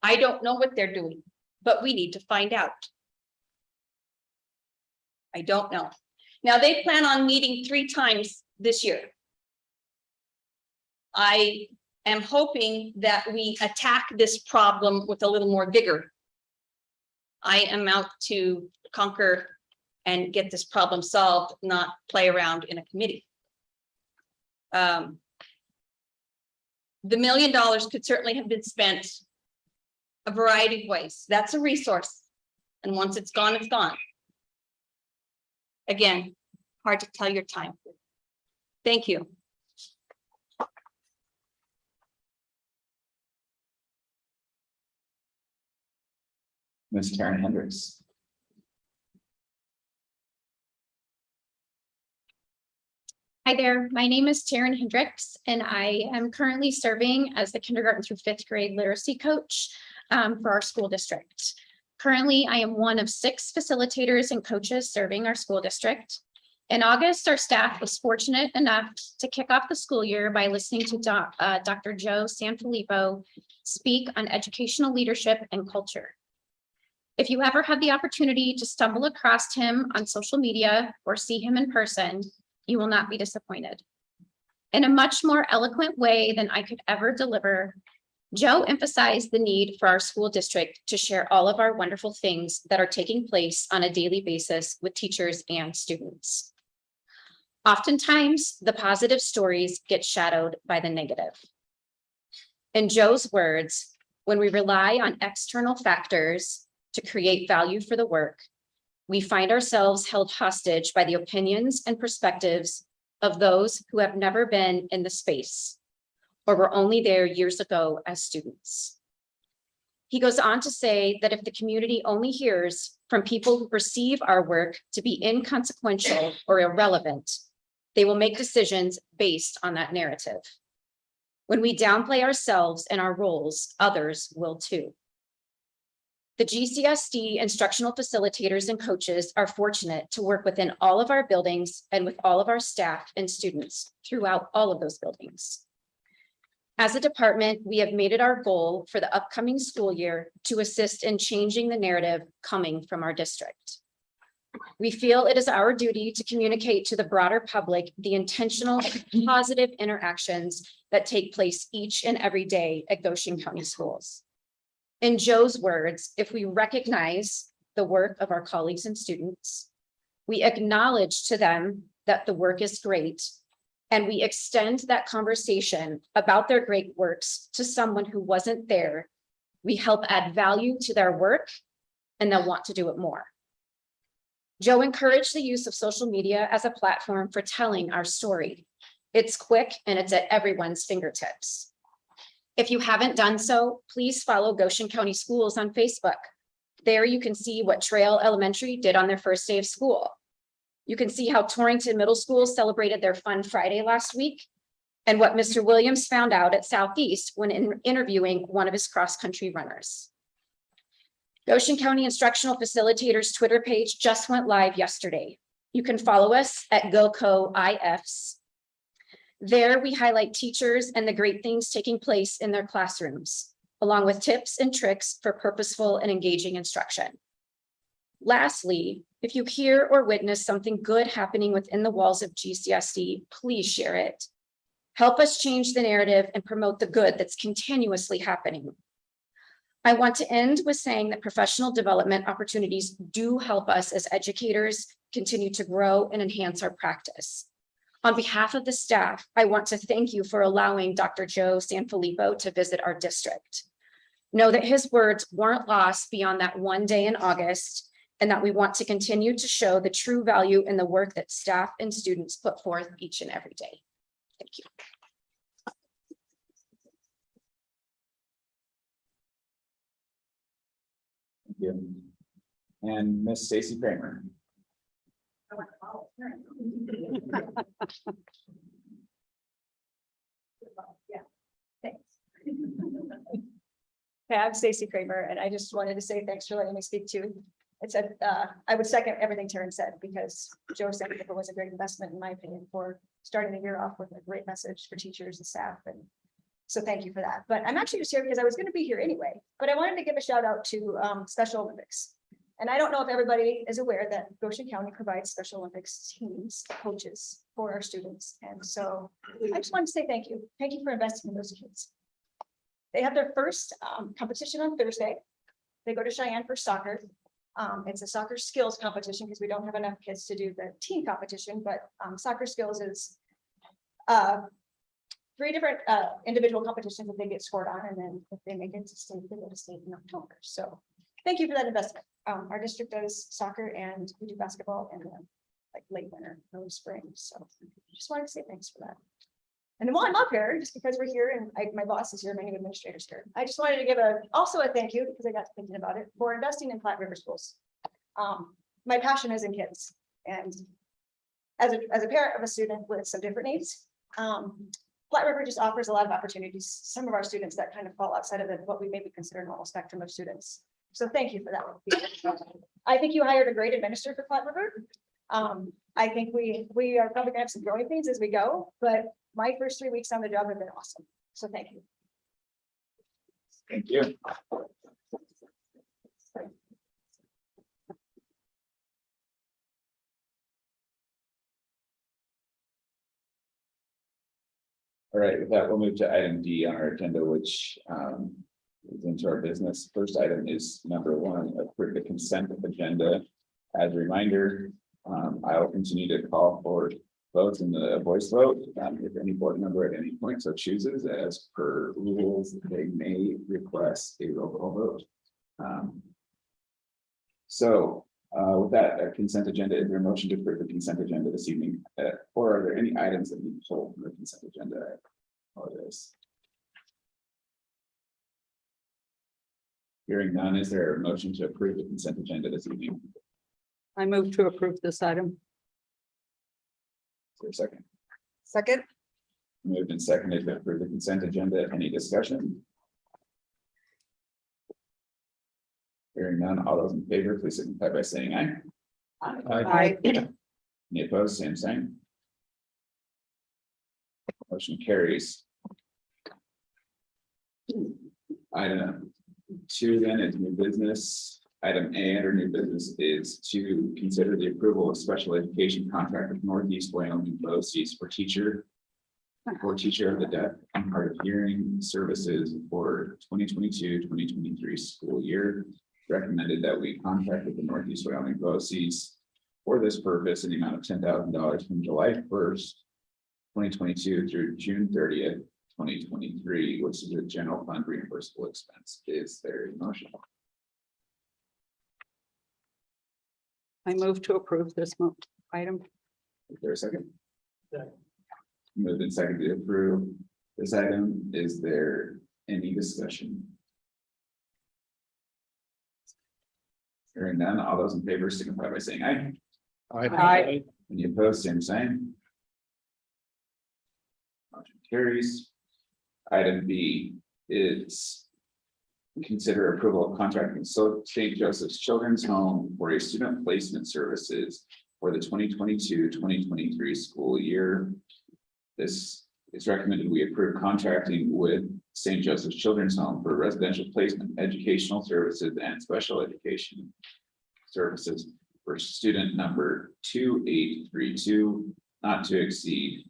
I don't know what they're doing, but we need to find out. I don't know. Now, they plan on meeting 3 times this year. I am hoping that we attack this problem with a little more vigor. I am out to conquer and get this problem solved, not play around in a committee. The $1 million could certainly have been spent a variety of ways. That's a resource. And once it's gone, it's gone. Again, hard to tell your time. Thank you. Ms. Karen Hendricks. Hi there, my name is Taryn Hendricks, and I am currently serving as the kindergarten through fifth grade literacy coach for our school district. Currently, I am one of 6 facilitators and coaches serving our school district. In August, our staff was fortunate enough to kick off the school year by listening to Dr. Joe Sanfilippo speak on educational leadership and culture. If you ever have the opportunity to stumble across him on social media or see him in person, you will not be disappointed. In a much more eloquent way than I could ever deliver, Joe emphasized the need for our school district to share all of our wonderful things that are taking place on a daily basis with teachers and students. Oftentimes, the positive stories get shadowed by the negative. In Joe's words, when we rely on external factors to create value for the work, we find ourselves held hostage by the opinions and perspectives of those who have never been in the space or were only there years ago as students. He goes on to say that if the community only hears from people who perceive our work to be inconsequential or irrelevant, they will make decisions based on that narrative. When we downplay ourselves and our roles, others will too. The GCSD instructional facilitators and coaches are fortunate to work within all of our buildings and with all of our staff and students throughout all of those buildings. As a department, we have made it our goal for the upcoming school year to assist in changing the narrative coming from our district. We feel it is our duty to communicate to the broader public the intentional, positive interactions that take place each and every day at Goshen County Schools. In Joe's words, if we recognize the work of our colleagues and students, we acknowledge to them that the work is great, and we extend that conversation about their great works to someone who wasn't there, we help add value to their work, and they'll want to do it more. Joe encouraged the use of social media as a platform for telling our story. It's quick and it's at everyone's fingertips. If you haven't done so, please follow Goshen County Schools on Facebook. There you can see what Trail Elementary did on their first day of school. You can see how Torrington Middle School celebrated their Fun Friday last week, and what Mr. Williams found out at Southeast when interviewing one of his cross-country runners. Goshen County Instructional Facilitators Twitter page just went live yesterday. You can follow us at GoCoIFs. There we highlight teachers and the great things taking place in their classrooms, along with tips and tricks for purposeful and engaging instruction. Lastly, if you hear or witness something good happening within the walls of GCSD, please share it. Help us change the narrative and promote the good that's continuously happening. I want to end with saying that professional development opportunities do help us as educators continue to grow and enhance our practice. On behalf of the staff, I want to thank you for allowing Dr. Joe Sanfilippo to visit our district. Know that his words weren't lost beyond that one day in August, and that we want to continue to show the true value in the work that staff and students put forth each and every day. Thank you. Thank you. And Miss Stacy Kramer. Yeah, thanks. Okay, I'm Stacy Kramer, and I just wanted to say thanks for letting me speak too. It said, I would second everything Taryn said, because Joe said it was a great investment, in my opinion, for starting the year off with a great message for teachers and staff. And so thank you for that. But I'm actually just here because I was going to be here anyway, but I wanted to give a shout out to Special Olympics. And I don't know if everybody is aware that Goshen County provides Special Olympics teams, coaches for our students. And so I just wanted to say thank you. Thank you for investing in those kids. They have their first competition on Thursday. They go to Cheyenne for soccer. It's a soccer skills competition because we don't have enough kids to do the team competition, but soccer skills is 3 different individual competitions that they get scored on, and then if they make it to state, they go to state in October. So thank you for that investment. Our district does soccer and we do basketball in the like late winter, early spring. So just wanted to say thanks for that. And while I'm up here, just because we're here and my boss is here, my new administrator's here, I just wanted to give also a thank you, because I got to thinking about it, for investing in Platte River schools. My passion is in kids, and as a parent of a student with some different needs, Platte River just offers a lot of opportunities. Some of our students that kind of fall outside of what we maybe consider normal spectrum of students. So thank you for that. I think you hired a great administrator for Platte River. I think we are probably gonna have some growing pains as we go, but my first 3 weeks on the job have been awesome. So thank you. Thank you. All right, with that, we'll move to item D on our agenda, which is into our business. First item is number 1, approve the consent agenda. As a reminder, I will continue to call for votes in the voice vote. If any board member at any point so chooses, as per rules, they may request a roll call vote. With that consent agenda, is there a motion to approve the consent agenda this evening? Or are there any items that need to pull from the consent agenda? I apologize. Hearing none, is there a motion to approve the consent agenda this evening? I move to approve this item. Is there a second? Second. Moved and seconded to approve the consent agenda. Any discussion? Hearing none, all those in favor, please signify by saying aye. Aye. Any opposed, same sign. Motion carries. Item 2 then is new business. Item A under new business is to consider the approval of special education contract with Northeast Wyoming BOCES for teacher of the deaf and hard of hearing services for 2022-2023 school year. Recommended that we contract with the Northeast Wyoming BOCES for this purpose in the amount of $10,000 from July 1st, 2022 through June 30th, 2023, which is a general fund reimbursable expense. Is there a motion? I move to approve this item. Is there a second? Moved and seconded to approve this item. Is there any discussion? Hearing none, all those in favor signify by saying aye. Aye. Any opposed, same sign. Motion carries. Item B is consider approval of contract with St. Joseph's Children's Home for a student placement services for the 2022-2023 school year. This is recommended we approve contracting with St. Joseph's Children's Home for residential placement, educational services, and special education services for student number 2832, not to exceed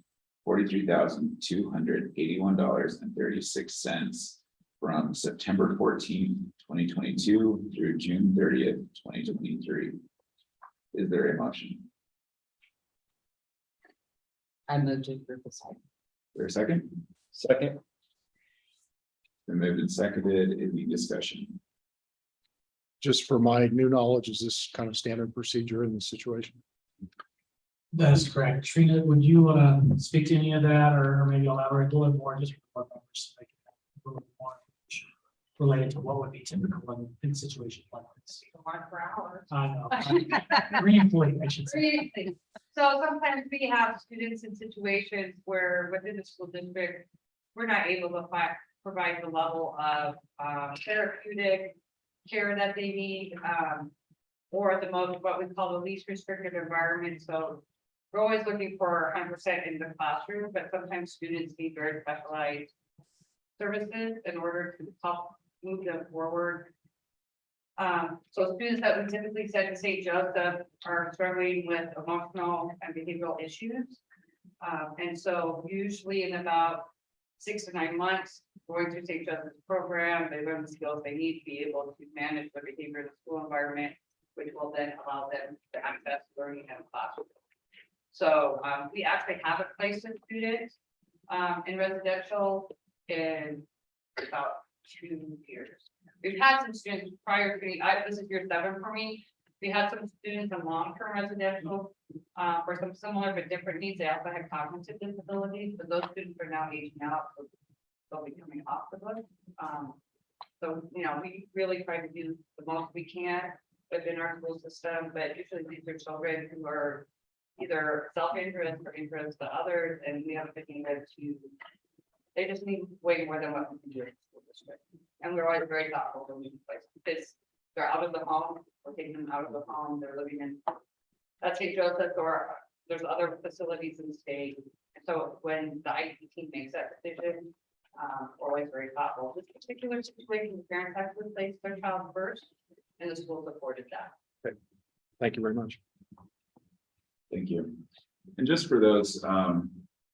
$43,281.36 from September 14th, 2022 through June 30th, 2023. Is there a motion? I move to approve this item. Is there a second? Second. Been moved and seconded. Any discussion? Just for my new knowledge, is this kind of standard procedure in this situation? That is correct. Trina, would you want to speak to any of that, or maybe elaborate a little bit more just for board members to make it a little bit more information related to what would be typical in situations like this? I know. Briefly, I should say. So sometimes we have students in situations where within the school district, we're not able to provide the level of therapeutic care that they need, or the most, what we call the least restrictive environment. So we're always looking for 100% in the classroom, but sometimes students need very specialized services in order to help move them forward. So students that we typically send to St. Joseph are struggling with emotional and behavioral issues. And so usually in about 6 to 9 months, going through St. Joseph's program, they learn the skills they need to be able to manage their behavior in the school environment, which will then allow them to access learning in a classroom. So we actually haven't placed a student in residential in about 2 years. We've had some students prior to me, this is year 7 for me. We had some students in long-term residential, for some similar but different needs. They also had cognitive disabilities, but those students are now aging out. So they'll be coming off the book. So, you know, we really try to do the most we can within our school system, but usually these are children who are either self-interest or interest to others, and we have been able to, they just need way more than what we can do in the school district. And we're always very thoughtful when we place, because they're out of the home, we're taking them out of the home, they're living in St. Joseph, or there's other facilities in the state. And so when the IT team makes that decision, we're always very thoughtful. This particular situation, parents actually placed their child first, and the school supported that. Thank you very much. Thank you. And just for those who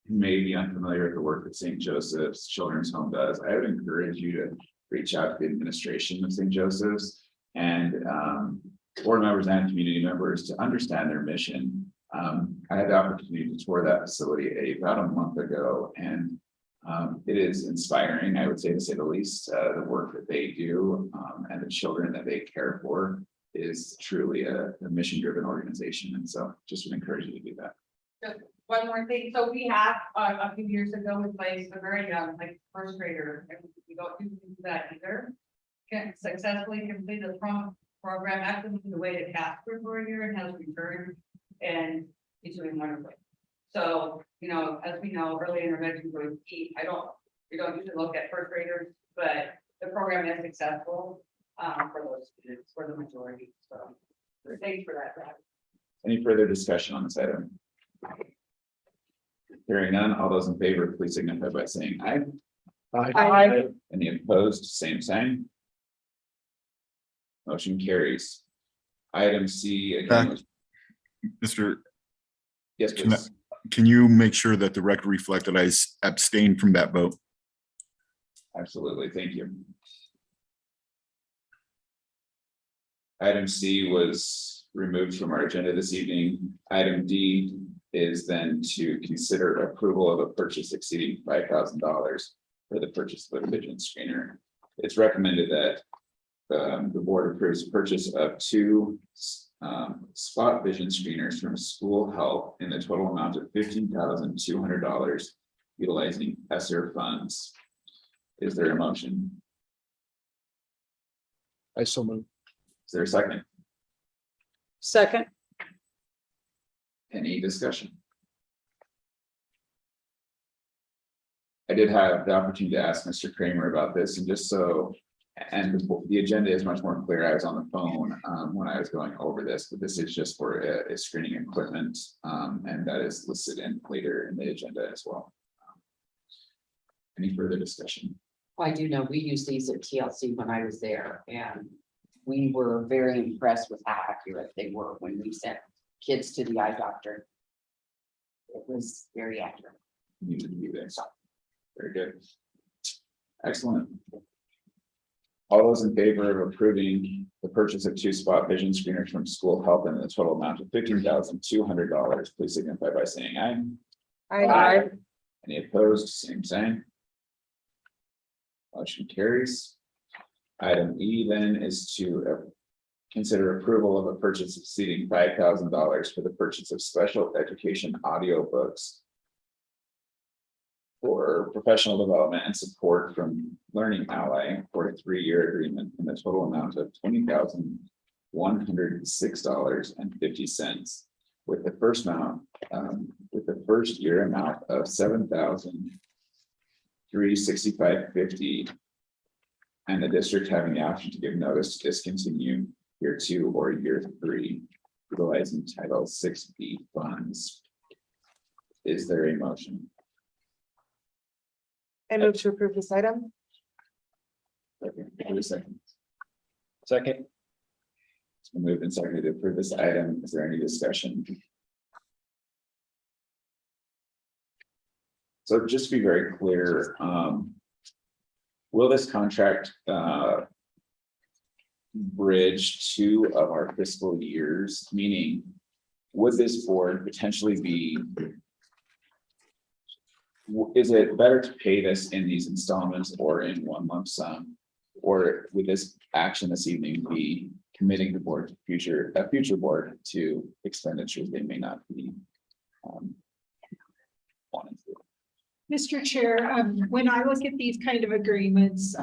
may be unfamiliar with the work that St. Joseph's Children's Home does, I would encourage you to reach out to the administration of St. Joseph's and board members and community members to understand their mission. I had the opportunity to tour that facility about a month ago, and it is inspiring, I would say, to say the least. The work that they do and the children that they care for is truly a mission-driven organization. And so just would encourage you to do that. Just one more thing. So we have a few years ago, we placed a very young, like first grader, and we don't do that either. Can successfully complete the program after moving away to Casper for a year and has returned, and he's doing wonderfully. So, you know, as we know, early intervention was key. We don't usually look at first graders, but the program is successful for those students, for the majority. So thanks for that, Brad. Any further discussion on this item? Hearing none, all those in favor, please signify by saying aye. Aye. Any opposed, same sign. Motion carries. Item C again. was- Mr. Yes, Can I- please. Can you make sure that the record reflect that I abstained from that vote? Absolutely, thank you. Item C was removed from our agenda this evening. Item D is then to consider approval of a purchase exceeding $5,000 for the purchase of a vision screener. It's recommended that the board approves purchase of 2 spot vision screeners from School Health in the total amount of $15,200 utilizing ESSER funds. Is there a motion? I so move. Is there a second? Second. Any discussion? I did have the opportunity to ask Mr. Kramer about this, and just so, and the agenda is much more clear. I was on the phone when I was going over this, but this is just for a screening equipment, and that is listed in later in the agenda as well. Any further discussion? I do know we used these at TLC when I was there, and we were very impressed with how accurate they were when we sent kids to the eye doctor. It was very accurate. Needed to be there. Very good. Excellent. All those in favor of approving the purchase of 2 spot vision screeners from School Health in the total amount of $15,200, please signify by saying aye. Aye. Any opposed, same sign. Motion carries. Item E then is to consider approval of a purchase exceeding $5,000 for the purchase of special education audiobooks for professional development and support from Learning Ally for a 3-year agreement in the total amount of $20,106.50, with the first year amount of $7,365.50, and the district having the option to give notice to discontinue year 2 or year 3, utilizing Title 6B funds. Is there a motion? I move to approve this item. Second. Second. It's been moved and seconded to approve this item. Is there any discussion? So just to be very clear, will this contract bridge 2 of our fiscal years? Meaning, would this board potentially be, is it better to pay this in these installments or in one lump sum? Or would this action this evening be committing the board to a future board to expenditures they may not be wanting to. Mr. Chair, when I look at these kind of agreements,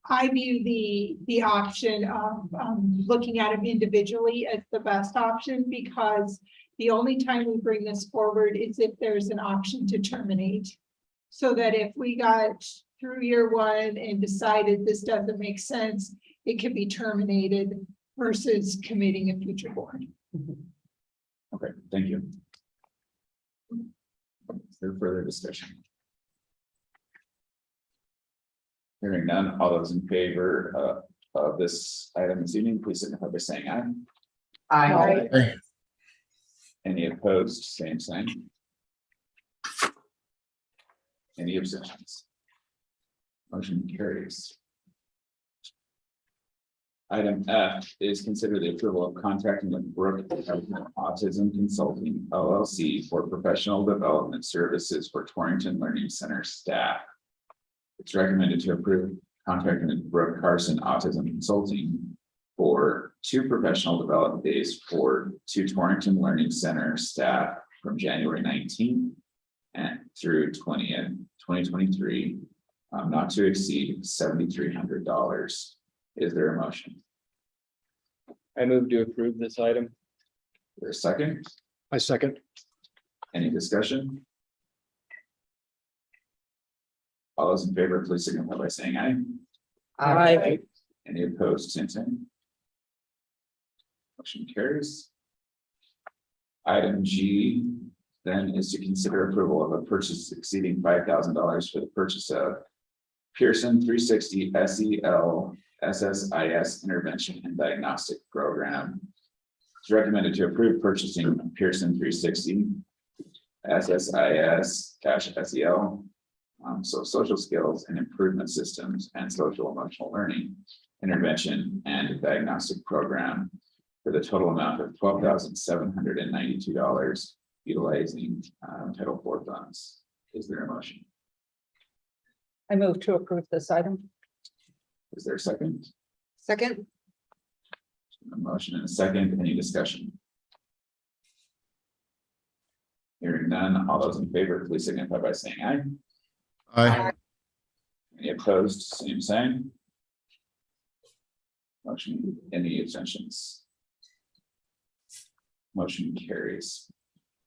I view the option of looking at them individually as the best option, because the only time we bring this forward is if there's an option to terminate. So that if we got through year one and decided this doesn't make sense, it could be terminated versus committing a future board. Okay, thank you. Is there further discussion? Hearing none, all those in favor of this item this evening, please signify by saying aye. Aye. Any opposed, same sign. Any abstentions? Motion carries. Item F is consider the approval of contracting with Brook Autism Consulting LLC for professional development services for Torrington Learning Center staff. It's recommended to approve contracting with Brook Carson Autism Consulting for 2 professional development days for 2 Torrington Learning Center staff from January 19th and through 2023, not to exceed $7,300. Is there a motion? I move to approve this item. Is there a second? I second. Any discussion? All those in favor, please signify by saying aye. Aye. Any opposed, same sign. Motion carries. Item G then is to consider approval of a purchase exceeding $5,000 for the purchase of Pearson 360 SEL SSIS intervention and diagnostic program. It's recommended to approve purchasing Pearson 360 SSIS-SEL, so social skills and improvement systems and social emotional learning intervention and diagnostic program for the total amount of $12,792 utilizing Title IV funds. Is there a motion? I move to approve this item. Is there a second? Second. A motion and a second. Any discussion? Hearing none, all those in favor, please signify by saying aye. Aye. Any opposed, same sign. Motion, any abstentions? Motion carries.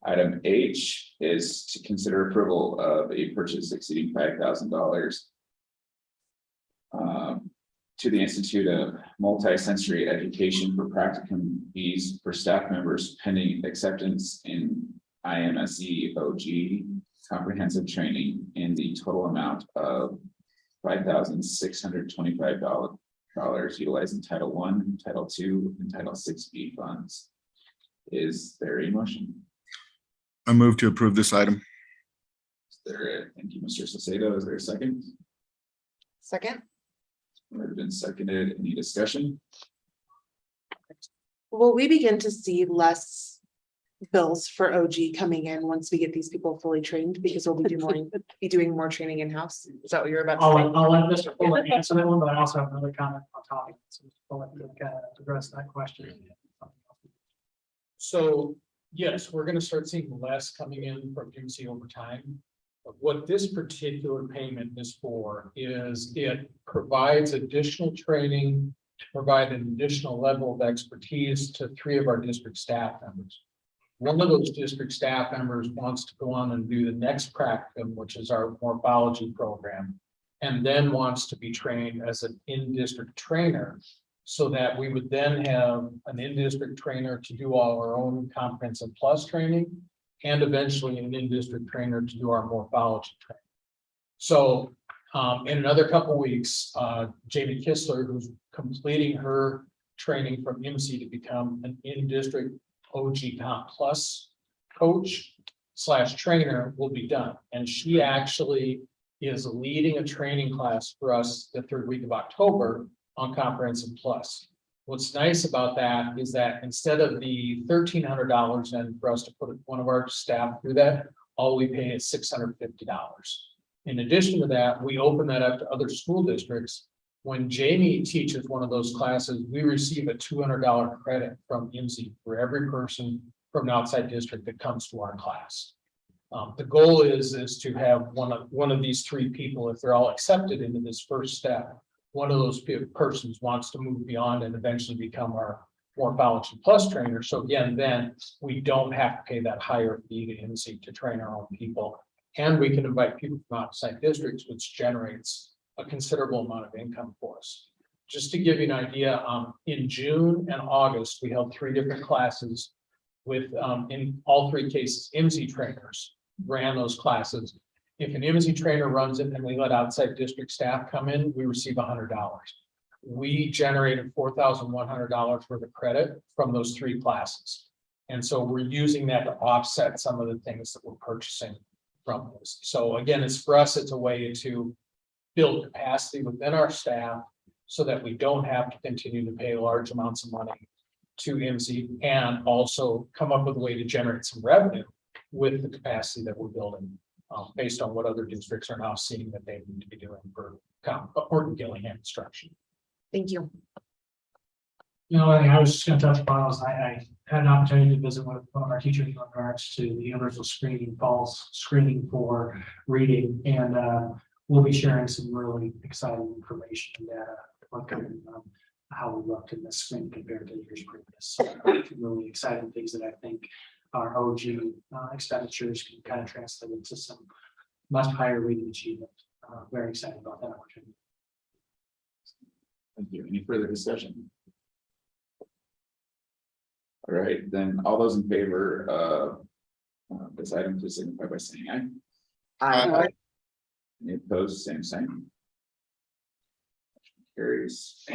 Item H is to consider approval of a purchase exceeding $5,000 to the Institute of Multisensory Education for practicum fees for staff members pending acceptance in IMSE OG comprehensive training in the total amount of $5,625 utilizing Title I, Title II, and Title VI-B funds. Is there a motion? I move to approve this item. Is there thank you, Mr. Salcedo. Is there a second? Second. Moved and seconded. Any discussion? Will we begin to see less bills for OG coming in once we get these people fully trained? Because we'll be doing more training in-house. Is that what you're about to say? I'll let Mr. Fuller answer that one, but I also have another comment on top of it. So Mr. Fuller can address that question. So, yes, we're gonna start seeing less coming in from MC over time. But what this particular payment is for is it provides additional training to provide an additional level of expertise to 3 of our district staff members. One of those district staff members wants to go on and do the next practicum, which is our morphology program, and then wants to be trained as an in-district trainer, so that we would then have an in-district trainer to do all our own comprehensive plus training, and eventually an in-district trainer to do our morphology training. So in another couple of weeks, Jamie Kistler, who's completing her training from MC to become an in-district OG Comp Plus coach / trainer, will be done. And she actually is leading a training class for us the 3rd week of October on Comprehensive Plus. What's nice about that is that instead of the $1,300 in for us to put one of our staff through that, all we pay is $650. In addition to that, we open that up to other school districts When Jamie teaches one of those classes, we receive a $200 credit from IMSI for every person from an outside district that comes to our class. The goal is to have one of these three people, if they're all accepted into this first step, one of those persons wants to move beyond and eventually become our more Foundation Plus trainer. So again, then we don't have to pay that higher fee to IMSI to train our own people. And we can invite people from outside districts, which generates a considerable amount of income for us. Just to give you an idea, in June and August, we held 3 different classes with, in all 3 cases, IMSI trainers ran those classes. If an IMSI trainer runs it and we let outside district staff come in, we receive $100. We generated $4,100 worth of credit from those 3 classes. And so we're using that to offset some of the things that we're purchasing from this. So again, it's for us, it's a way to build capacity within our staff so that we don't have to continue to pay large amounts of money to IMSI, and also come up with a way to generate some revenue with the capacity that we're building, based on what other districts are now seeing that they need to be doing for Horton Gillingham instruction. Thank you. You know, I was just gonna touch upon was I had an opportunity to visit with one of our teachers in regards to the universal screening, falls screening for reading, and we'll be sharing some really exciting information and data on how we looked in this screen compared to years previous. So, really exciting things that I think our OG expenditures can kind of translate into some much higher reading achievement. Very excited about that opportunity. Thank you. Any further discussion? All right, then all those in favor of this item, please signify by saying aye. Aye. Any opposed, same sign. Carries.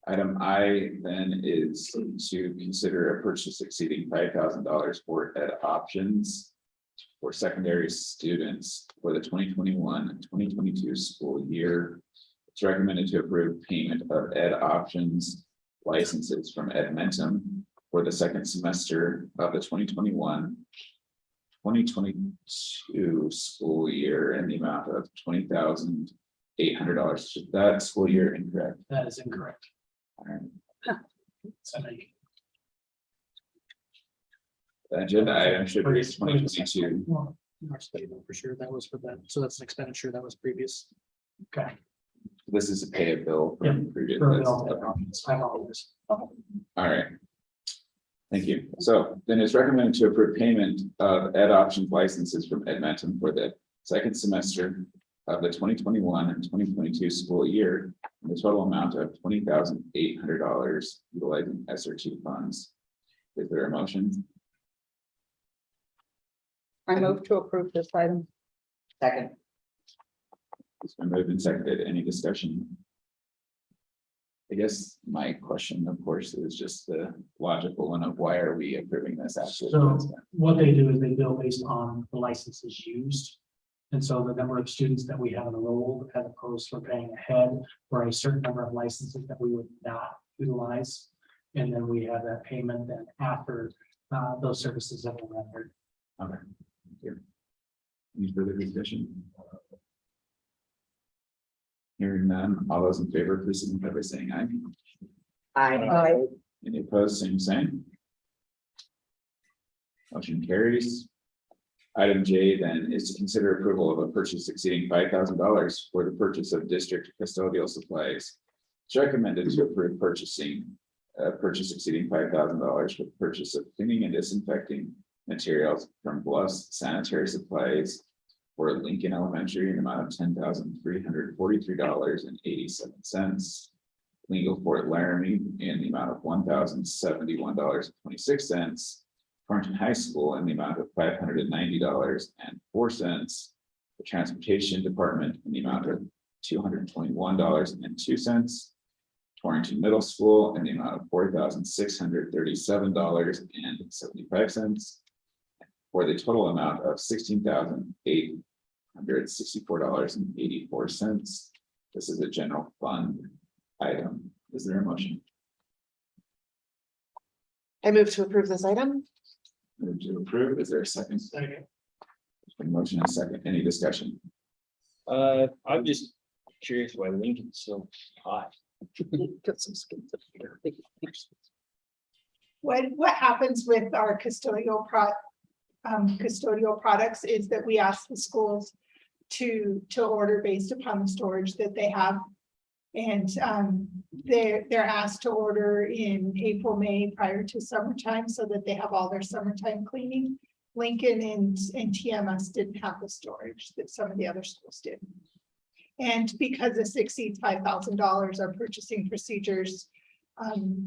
Item I then is to consider a purchase exceeding $5,000 for ed options for secondary students for the 2021-2022 school year. It's recommended to approve payment of ed options licenses from Edmentum for the second semester of the 2021-2022 school year in the amount of $20,800. Is that school year incorrect? That is incorrect. All right. So now you- The agenda item should read 2022. Well, our statement for sure, that was for that, so that's an expenditure that was previous. Okay. This is a pay a bill Yeah, from previous. for bill. I apologize. All right. Thank you. So then it's recommended to approve payment of ed options licenses from Edmentum for the second semester of the 2021 and 2022 school year, in the total amount of $20,800 utilizing SR2 funds. Is there a motion? I move to approve this item. Second. It's been moved and seconded. Any discussion? I guess my question, of course, is just the logical one of why are we approving this after? So what they do is they bill based on the licenses used. And so the number of students that we have enrolled, as opposed to paying ahead for a certain number of licenses that we would not utilize. And then we have that payment then after those services have been rendered. Okay. Thank you. Any further discussion? Hearing none, all those in favor, please signify by saying aye. Aye. Any opposed, same sign. Motion carries. Item J then is to consider approval of a purchase exceeding $5,000 for the purchase of district custodial supplies. It's recommended to approve purchase exceeding $5,000 for the purchase of cleaning and disinfecting materials from Bluffs Sanitary Supplies for Lincoln Elementary in the amount of $10,343.87. Legal Fort Laramie in the amount of $1,071.26. Thornton High School in the amount of $590.04. The Transportation Department in the amount of $221.02. Torrington Middle School in the amount of $4,637.75. For the total amount of $16,864.84. This is a general fund item. Is there a motion? I move to approve this item. Move to approve. Is there a second? Second. There's been a motion and a second. Any discussion? I'm just Curious why Lincoln's so hot. Get some skins up here. What happens with our custodial products is that we ask the schools to order based upon the storage that they have. And they're asked to order in April, May prior to summertime so that they have all their summertime cleaning. Lincoln and TMS didn't have the storage that some of the other schools did. And because this exceeds $5,000, our purchasing procedures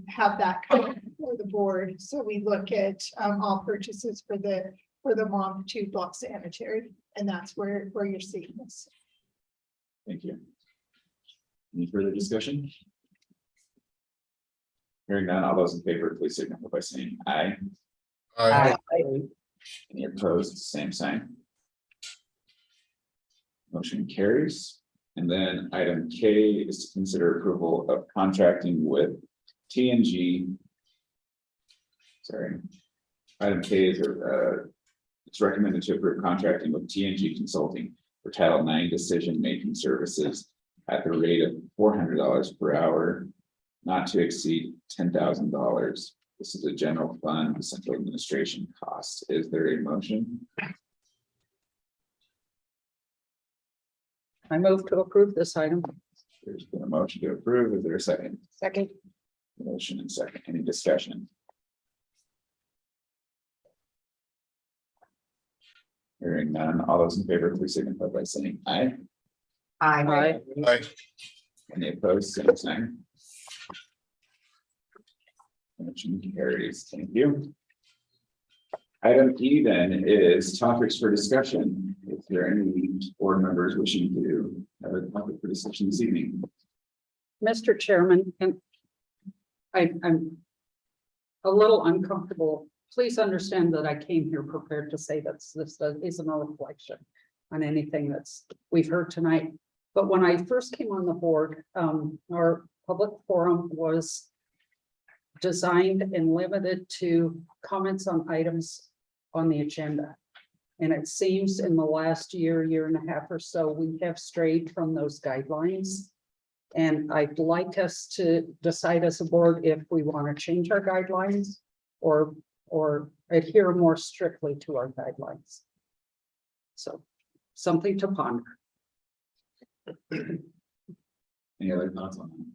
have that covered for the board. So we look at all purchases for the MOM 2 block sanitary, and that's where you're seeing this. Thank you. Any further discussion? Hearing none, all those in favor, please signify by saying aye. Aye. Any opposed, same sign. Motion carries. And then item K is to consider approval of contracting with TNG. Sorry. Item K is it's recommended to approve contracting with TNG Consulting for Title IX decision-making services at the rate of $400 per hour, not to exceed $10,000. This is a general fund, central administration cost. Is there a motion? I move to approve this item. There's been a motion to approve. Is there a second? Second. Motion and second. Any discussion? Hearing none. All those in favor, please signify by saying aye. Aye. Aye. Any opposed, same sign. Motion carries. Thank you. Item E then is topics for discussion. Is there any board members wishing to have a topic for discussion this evening? Mr. Chairman, and I'm a little uncomfortable. Please understand that I came here prepared to say that this isn't a reflection on anything we've heard tonight. But when I first came on the board, our public forum was designed and limited to comments on items on the agenda. And it seems in the last year and a half or so, we have strayed from those guidelines. And I'd like us to decide as a board if we want to change our guidelines or adhere more strictly to our guidelines. So something to ponder. Any other thoughts on that?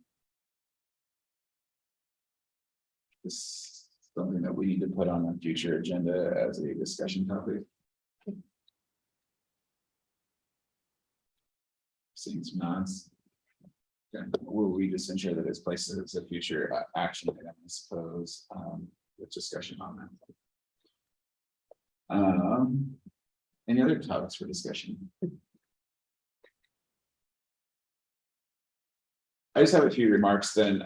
This is something that we need to put on a future agenda as a discussion topic. Seeing some nods. Okay. Will we just ensure that it's placed as a future action item, I suppose, with discussion on that. Any other topics for discussion? I just have a few remarks then.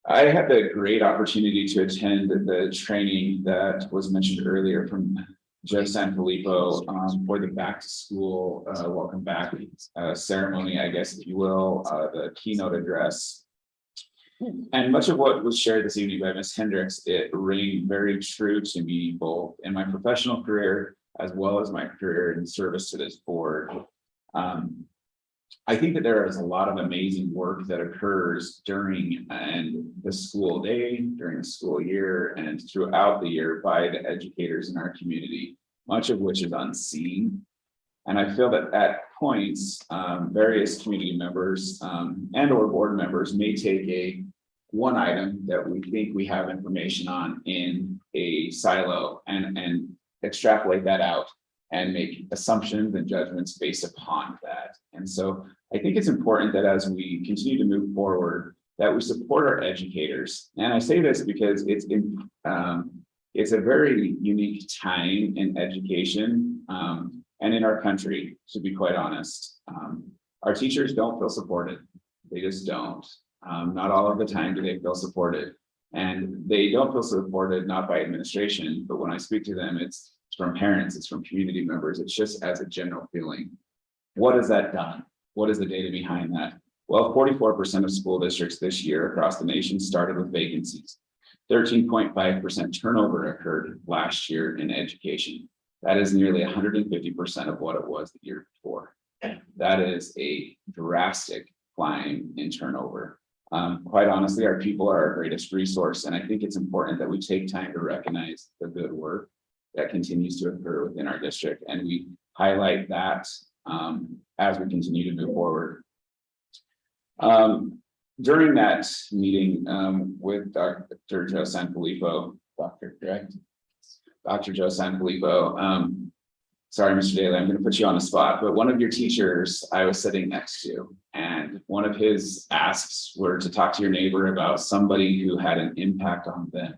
I had the great opportunity to attend the training that was mentioned earlier from Joe Sanfilippo for the back to school welcome back ceremony, I guess, if you will, the keynote address. And much of what was shared this evening by Ms. Hendricks, it rang very true to me, both in my professional career as well as my career in service to this board. I think that there is a lot of amazing work that occurs during the school day, during the school year, and throughout the year by the educators in our community, much of which is unseen. And I feel that at points, various community members and or board members may take one item that we think we have information on in a silo and extrapolate that out and make assumptions and judgments based upon that. And so I think it's important that as we continue to move forward, that we support our educators. And I say this because it's a very unique time in education and in our country, to be quite honest. Our teachers don't feel supported. They just don't. Not all of the time do they feel supported. And they don't feel supported, not by administration, but when I speak to them, it's from parents, it's from community members. It's just as a general feeling. What has that done? What is the data behind that? Well, 44% of school districts this year across the nation started with vacancies. 13.5% turnover occurred last year in education. That is nearly 150% of what it was the year before. that is a drastic climb in turnover. Quite honestly, our people are our greatest resource, and I think it's important that we take time to recognize the good work that continues to occur within our district, and we highlight that as we continue to move forward. During that meeting with Dr. Joe Sanfilippo, correct? Dr. Joe Sanfilippo, sorry, Mr. Daly, I'm going to put you on the spot, but one of your teachers I was sitting next to, and one of his asks were to talk to your neighbor about somebody who had an impact on them.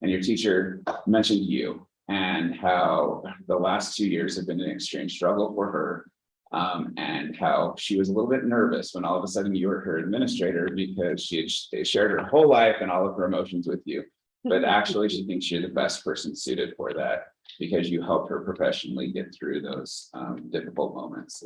And your teacher mentioned you and how the last 2 years have been an extreme struggle for her. And how she was a little bit nervous when all of a sudden you were her administrator because she had shared her whole life and all of her emotions with you. But actually, she thinks you're the best person suited for that because you helped her professionally get through those difficult moments.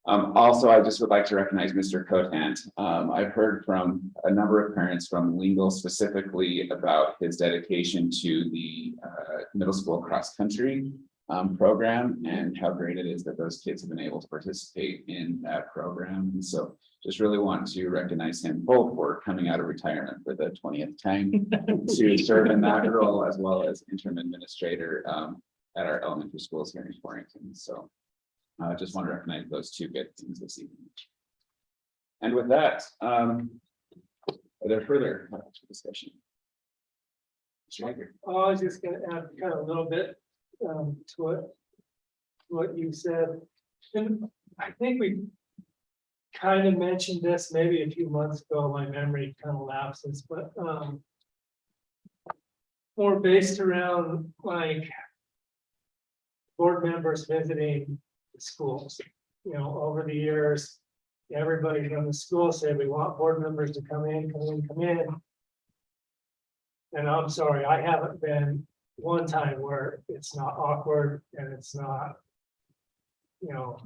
Also, I just would like to recognize Mr. Cotant. I've heard from a number of parents from Lingle specifically about his dedication to the middle school cross country program and how great it is that those kids have been able to participate in that program. And so just really want to recognize him both for coming out of retirement for the 20th time to serve in that role, as well as interim administrator at our elementary schools here in Torrington. So I just want to recognize those two good things this evening. And with that, are there further discussion? I was just gonna add kind of a little bit to what you said. And I think we kind of mentioned this maybe a few months ago, my memory kind of lapses, but more based around like board members visiting the schools. You know, over the years, everybody from the school said, we want board members to come in. And I'm sorry, I haven't been one time where it's not awkward and it's not, you know,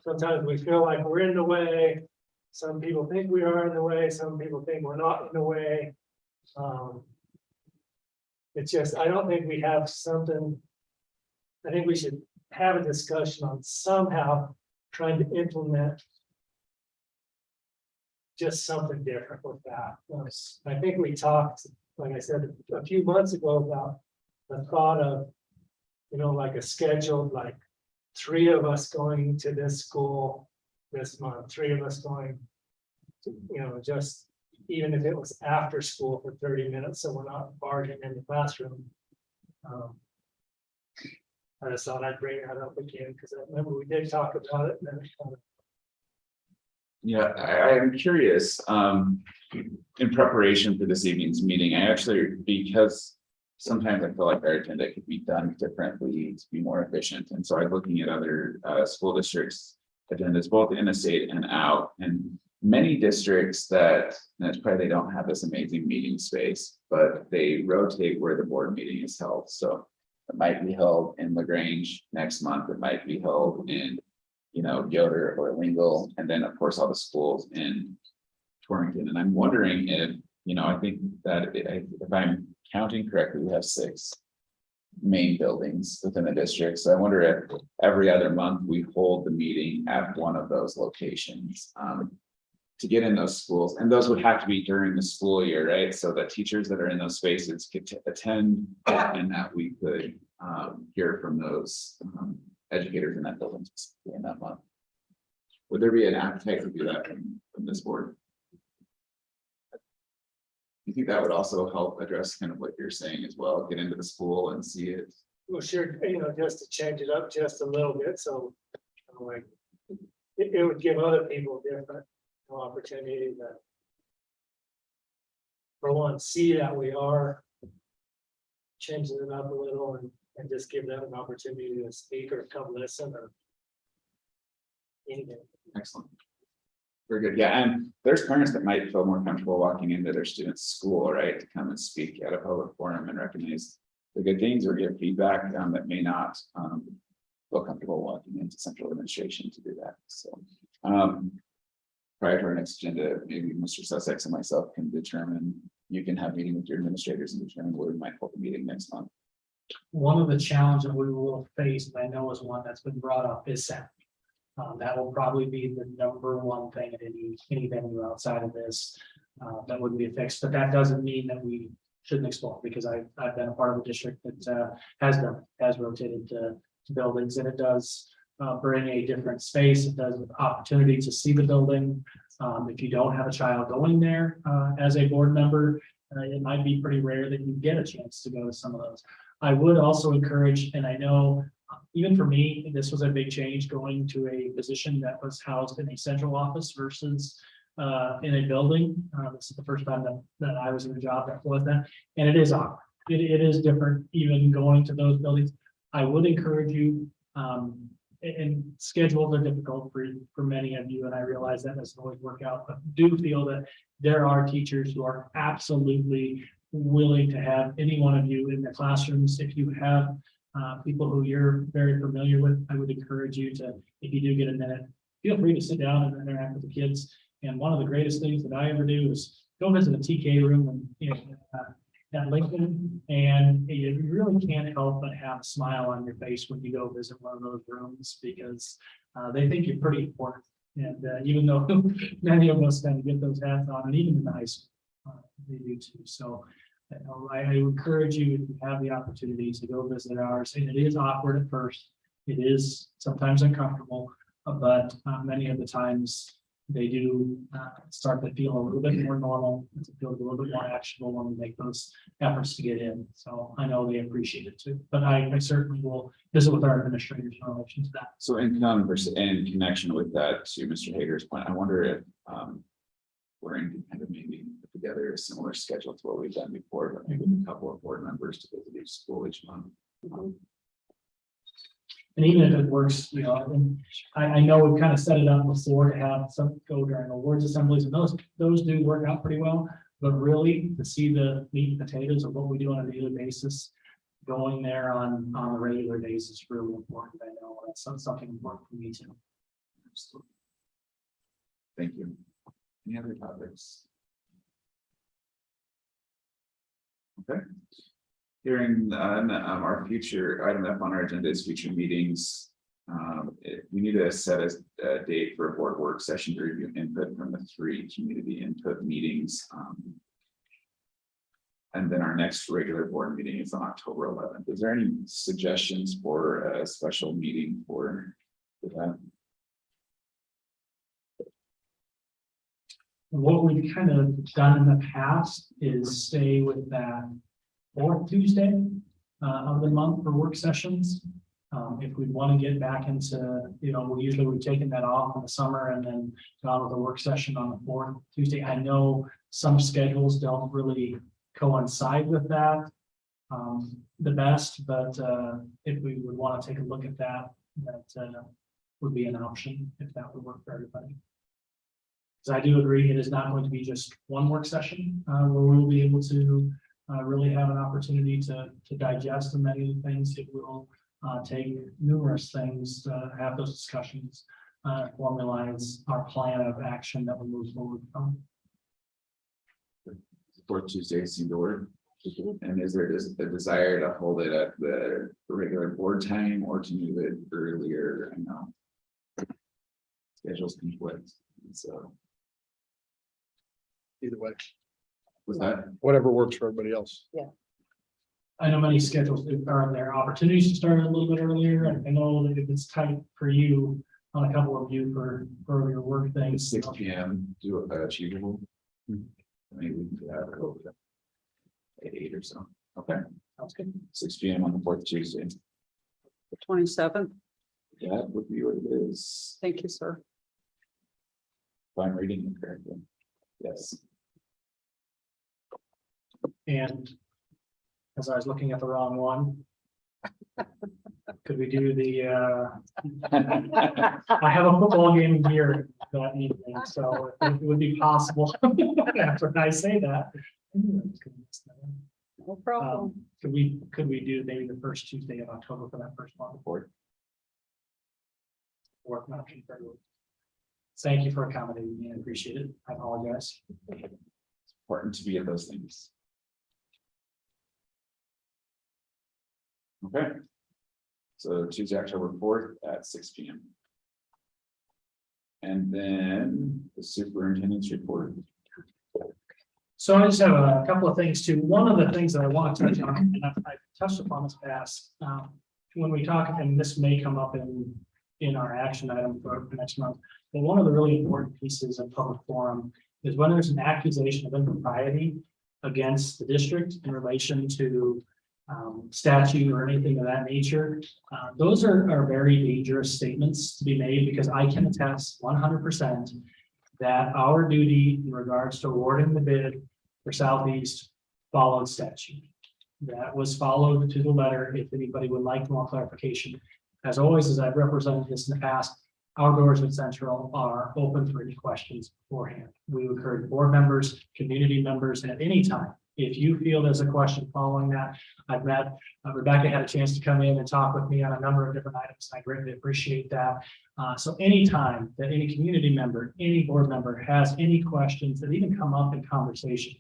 sometimes we feel like we're in the way. Some people think we are in the way. Some people think we're not in the way. It's just, I don't think we have something. I think we should have a discussion on somehow trying to implement just something different with that. I think we talked, like I said, a few months ago about the thought of, you know, like a scheduled, like 3 of us going to this school this month, 3 of us going to, you know, just even if it was after school for 30 minutes, so we're not barging in the classroom. I just thought I'd bring that up again because I remember we did talk about it. And then Yeah, I am curious, in preparation for this evening's meeting, I actually, because sometimes I feel like our agenda could be done differently to be more efficient. And so I'm looking at other school districts' agendas, both in the state and out, and many districts that, and it's probably they don't have this amazing meeting space, but they rotate where the board meeting is held. So it might be held in LaGrange next month, it might be held in, you know, Yoder or Lingle, and then of course all the schools in Torrington. And I'm wondering if, you know, I think that if I'm counting correctly, we have 6 main buildings within the district. So I wonder if every other month we hold the meeting at one of those locations to get in those schools. And those would have to be during the school year, right? So that teachers that are in those spaces could attend and that we could hear from those educators in that building in that month. Would there be an appetite to do that from this board? You think that would also help address kind of what you're saying as well, get into the school and see it? well, sure, you know, just to change it up just a little bit, so like it would give other people different opportunity that for one, see that we are changing it up a little and just give them an opportunity to speak or come listen or anything. Excellent. Very good. Yeah, and there's parents that might feel more comfortable walking into their student's school, right, to come and speak at a public forum and recognize the good things or give feedback that may not feel comfortable walking into central administration to do that. So prior to our next agenda, maybe Mr. Sussex and myself can determine, you can have a meeting with your administrators and determine where we might hold the meeting next month. One of the challenges we will face, and I know is one that's been brought up, is sound. That will probably be the number one thing at any venue outside of this that would be fixed, but that doesn't mean that we shouldn't explore, because I've been a part of a district that has rotated to buildings, and it does bring a different space. It does opportunity to see the building. If you don't have a child going there as a board member, it might be pretty rare that you get a chance to go to some of those. I would also encourage, and I know even for me, this was a big change, going to a position that was housed in a central office versus in a building. This is the first time that I was in a job that was that, and it is awkward. It is different, even going to those buildings. I would encourage you, and schedules are difficult for many of you, and I realize that doesn't always work out, but do feel that there are teachers who are absolutely willing to have any one of you in the classrooms. If you have people who you're very familiar with, I would encourage you to, if you do get a minute, feel free to sit down and interact with the kids. And one of the greatest things that I ever do is go visit a TK room and at Lincoln, and you really can't help but have a smile on your face when you go visit one of those rooms, because they think you're pretty important. And even though many of us kind of get those hats on, and even in the high school, they do too. So I encourage you, if you have the opportunity, to go visit ours. And it is awkward at first. It is sometimes uncomfortable, but many of the times they do start to feel a little bit more normal. It feels a little bit more actionable when we make those efforts to get in. So I know they appreciate it too, but I certainly will visit with our administrators in relation to that. So in connection with that, to Mr. Hager's point, I wonder if we're in kind of maybe put together a similar schedule to what we've done before, but maybe with a couple of board members to visit each school each month. And even if it works, you know, and I know we've kind of set it up before to have some go during awards assemblies, and those do work out pretty well. But really, to see the meat and potatoes of what we do on a daily basis, going there on a regular basis is really important. I know that's something important for me too. Absolutely. Thank you. Any other topics? Okay. Hearing our future item F on our agenda is future meetings. We need to set a date for a board work session to review input from the 3 community input meetings. And then our next regular board meeting is on October 11th. Is there any suggestions for a special meeting for that? What we've kind of done in the past is stay with that 4th Tuesday of the month for work sessions. If we want to get back into, you know, we've taken that off in the summer and then gone with a work session on the 4th Tuesday. I know some schedules don't really coincide with that the best, but if we would want to take a look at that, that would be an option if that would work for everybody. So I do agree, it is not going to be just one work session where we will be able to really have an opportunity to digest many of the things. It will take numerous things to have those discussions, formalize our plan of action that will move forward from. 4th Tuesday seem to work. And is there just a desire to hold it at the regular board time or to move it earlier? I know schedules conflict, so. Either way, Was that? whatever works for everybody else. I know many schedules are there opportunities to start a little bit earlier. And I know that if it's tight for you, on a couple of you for your work things. 6 p.m. do achievable. Maybe we can have it over at 8 or so. Okay, Sounds good. 6 p.m. on the 4th Tuesday. The 27th. That would be what it is. Thank you, sir. If I'm reading it correctly. Yes. And as I was looking at the wrong one, could we do the, I have a football game here that evening, so if it would be possible, after I say that. No problem. Could we do maybe the first Tuesday of October for that first one? Board. Work option for everyone. Thank you for accommodating me. I appreciate it. I apologize. It's important to be at those things. Okay. So Tuesday, October 4th at 6 p.m. And then the superintendent's report. So I just have a couple of things too. One of the things that I want to touch on, and I've touched upon this past, when we talk, and this may come up in our action item for next month. But one of the really important pieces of public forum is when there's an accusation of impropriety against the district in relation to statute or anything of that nature. Those are very dangerous statements to be made, because I can attest 100% that our duty in regards to awarding the bid for Southeast followed statute. That was followed to the letter. If anybody would like more clarification, as always, as I've represented this in the past, our doors at Central are open for any questions beforehand. We encourage board members, community members at any time. If you feel there's a question following that, I've met, Rebecca had a chance to come in and talk with me on a number of different items. I greatly appreciate that. So anytime that any community member, any board member has any questions that even come up in conversation,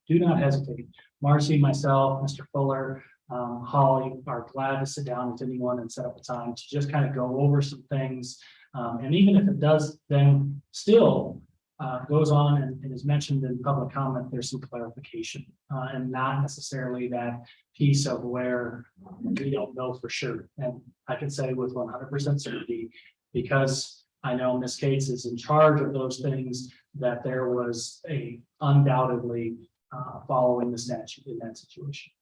do not hesitate. Marcy, myself, Mr. Fuller, Holly are glad to sit down with anyone and set up a time to just kind of go over some things. And even if it does then still goes on and is mentioned in public comment, there's some clarification and not necessarily that piece of where we don't know for sure. And I can say with 100% certainty, because I know Ms. Cates is in charge of those things, that there was a undoubtedly following the statute in that situation.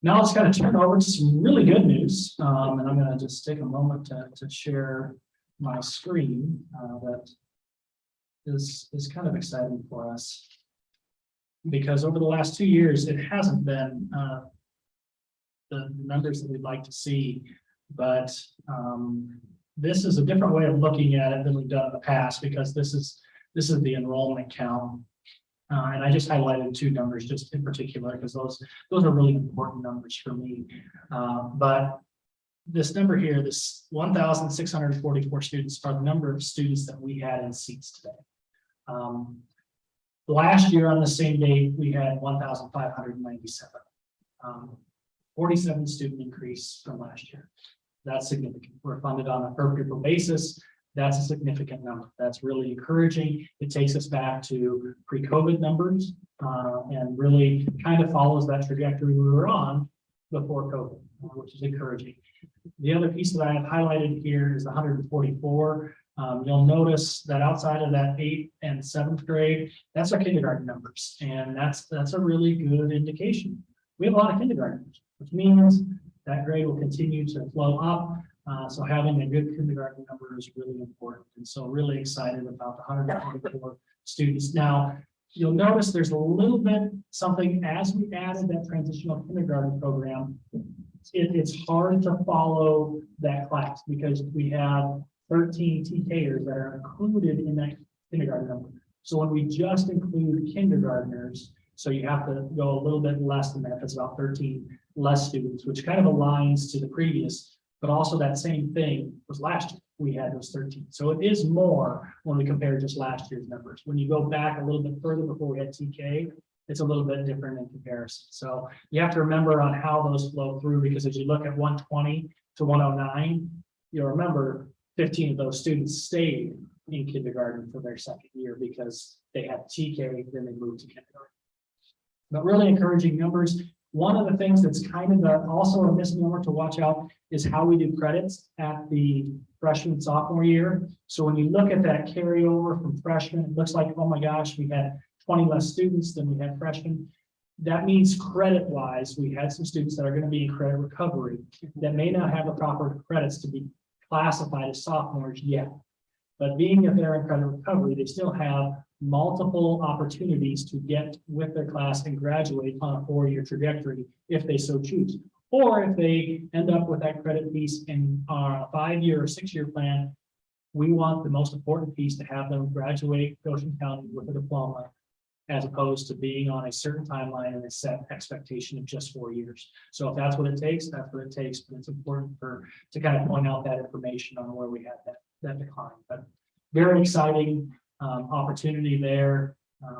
Now let's kind of turn over to some really good news. And I'm going to just take a moment to share my screen that is kind of exciting for us, because over the last 2 years, it hasn't been the numbers that we'd like to see, but this is a different way of looking at it than we've done in the past, because this is the enrollment count. And I just highlighted 2 numbers just in particular, because those are really important numbers for me. But this number here, this 1,644 students, are the number of students that we had in seats today. Last year on the same date, we had 1,597. 47 student increase from last year. That's significant. We're funded on a per pupil basis. That's a significant number. That's really encouraging. It takes us back to pre-COVID numbers and really kind of follows that trajectory we were on before COVID, which is encouraging. The other piece that I have highlighted here is 144. You'll notice that outside of that 8th and 7th grade, that's our kindergarten numbers. And that's a really good indication. We have a lot of kindergartners, which means that grade will continue to flow up. So having a good kindergarten number is really important. And so really excited about the 144 students. Now, you'll notice there's a little bit something as we added that transitional kindergarten program. It's hard to follow that class because we have 13 TKers that are included in that kindergarten number. So when we just include kindergartners, so you have to go a little bit less than that. That's about 13 less students, which kind of aligns to the previous, but also that same thing was last year. We had those 13. So it is more when we compare just last year's numbers. When you go back a little bit further before we had TK, it's a little bit different in comparison. So you have to remember on how those flow through, because as you look at 120 to 109, you'll remember 15 of those students stayed in kindergarten for their second year because they had TK, then they moved to kindergarten. But really encouraging numbers. One of the things that's kind of also a misnomer to watch out is how we do credits at the freshman sophomore year. So when you look at that carryover from freshmen, it looks like, oh my gosh, we had 20 less students than we had freshmen. That means credit wise, we had some students that are going to be in credit recovery that may not have the proper credits to be classified as sophomores yet. But being that they're in credit recovery, they still have multiple opportunities to get with their class and graduate on a 4-year trajectory if they so choose. Or if they end up with that credit piece in our 5-year or 6-year plan, we want the most important piece to have them graduate Goshen County with a diploma, as opposed to being on a certain timeline and a set expectation of just 4 years. So if that's what it takes, that's what it takes. But it's important to kind of point out that information on where we had that decline. But very exciting opportunity there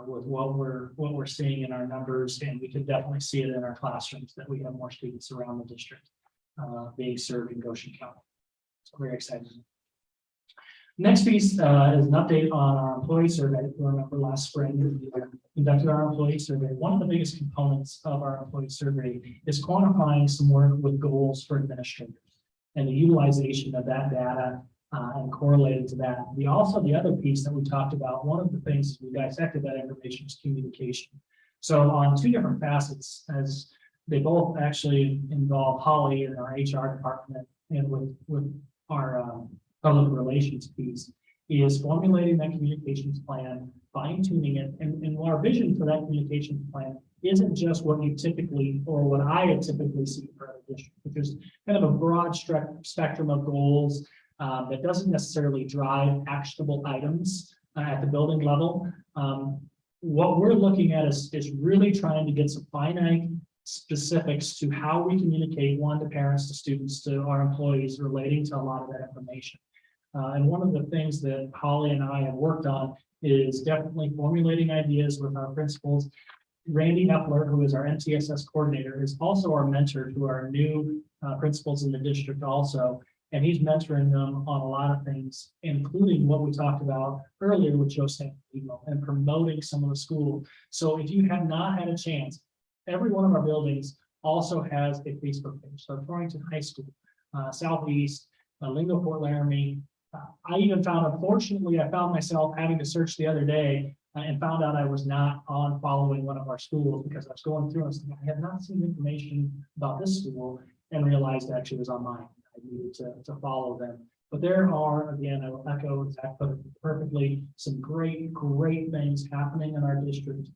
with what we're seeing in our numbers, and we can definitely see it in our classrooms that we have more students around the district being served in Goshen County. So very exciting. Next piece is an update on our employee survey. You remember last spring, we conducted our employee survey. One of the biggest components of our employee survey is quantifying some work with goals for administrators and the utilization of that data and correlated to that. The other piece that we talked about, one of the things we dissected that information is communication. So on two different facets, as they both actually involve Holly and our HR department and with our public relations piece, is formulating that communications plan, fine tuning it, and our vision for that communications plan isn't just what you typically, or what I typically see for other districts, which is kind of a broad spectrum of goals that doesn't necessarily drive actionable items at the building level. What we're looking at is really trying to get some finite specifics to how we communicate, one, to parents, to students, to our employees, relating to a lot of that information. And one of the things that Holly and I have worked on is definitely formulating ideas with our principals. Randy Epler, who is our MTSS coordinator, is also our mentor to our new principals in the district also. And he's mentoring them on a lot of things, including what we talked about earlier with Joe Sanfilippo and promoting some of the school. So if you have not had a chance, every one of our buildings also has a Facebook page. So Torrington High School, Southeast, Lingo, Fort Laramie. I even found, unfortunately, I found myself having to search the other day and found out I was not on following one of our schools because I was going through and I had not seen information about this school and realized actually it was on mine. I needed to follow them. But there are, again, I will echo Zach put it perfectly, some great things happening in our district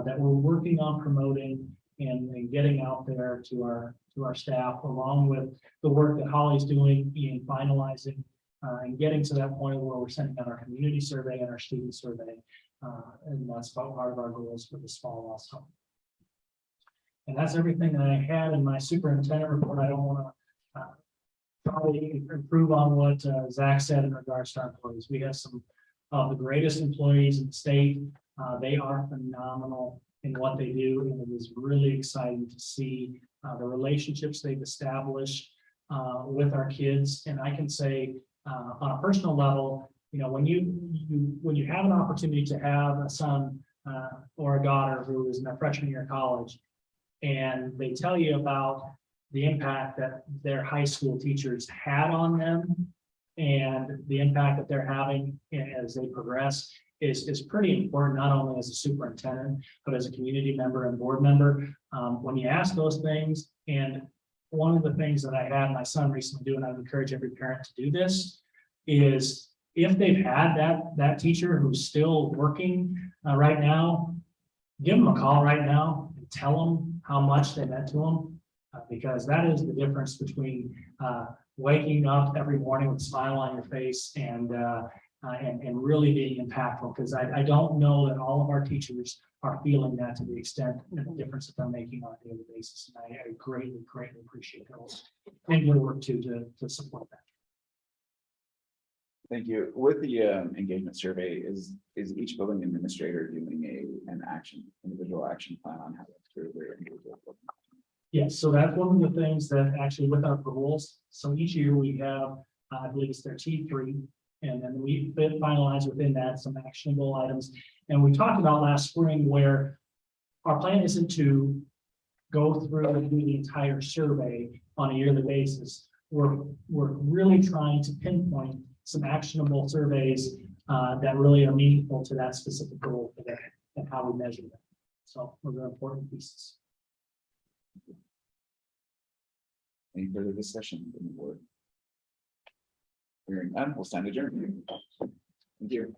that we're working on promoting and getting out there to our staff, along with the work that Holly's doing in finalizing and getting to that point where we're sending out our community survey and our student survey. And that's part of our goals for this fall also. And that's everything that I had in my superintendent report. I don't want to probably improve on what Zach said in regards to our employees. We have some of the greatest employees in the state. They are phenomenal in what they do, and it is really exciting to see the relationships they've established with our kids. And I can say on a personal level, you know, when you have an opportunity to have a son or a daughter who is in their freshman year of college, and they tell you about the impact that their high school teachers had on them and the impact that they're having as they progress is pretty important, not only as a superintendent, but as a community member and board member. When you ask those things, and one of the things that I had my son recently do, and I would encourage every parent to do this, is if they've had that teacher who's still working right now, give them a call right now and tell them how much they meant to them, because that is the difference between waking up every morning with a smile on your face and really being impactful. Because I don't know that all of our teachers are feeling that to the extent of the difference that they're making on a daily basis. And I greatly appreciate those and your work too to support that. Thank you. With the engagement survey, is each building administrator doing an individual action plan on how to improve their individual? Yes, so that's one of the things that actually with our goals. So each year we have, I believe it's their T3, and then we finalize within that some actionable items. And we talked about last spring where our plan isn't to go through and do the entire survey on a yearly basis. We're really trying to pinpoint some actionable surveys that really are meaningful to that specific goal for that and how we measure them. So those are important pieces. Any further discussion in the board? Hearing none, we'll stand adjourned. Thank you.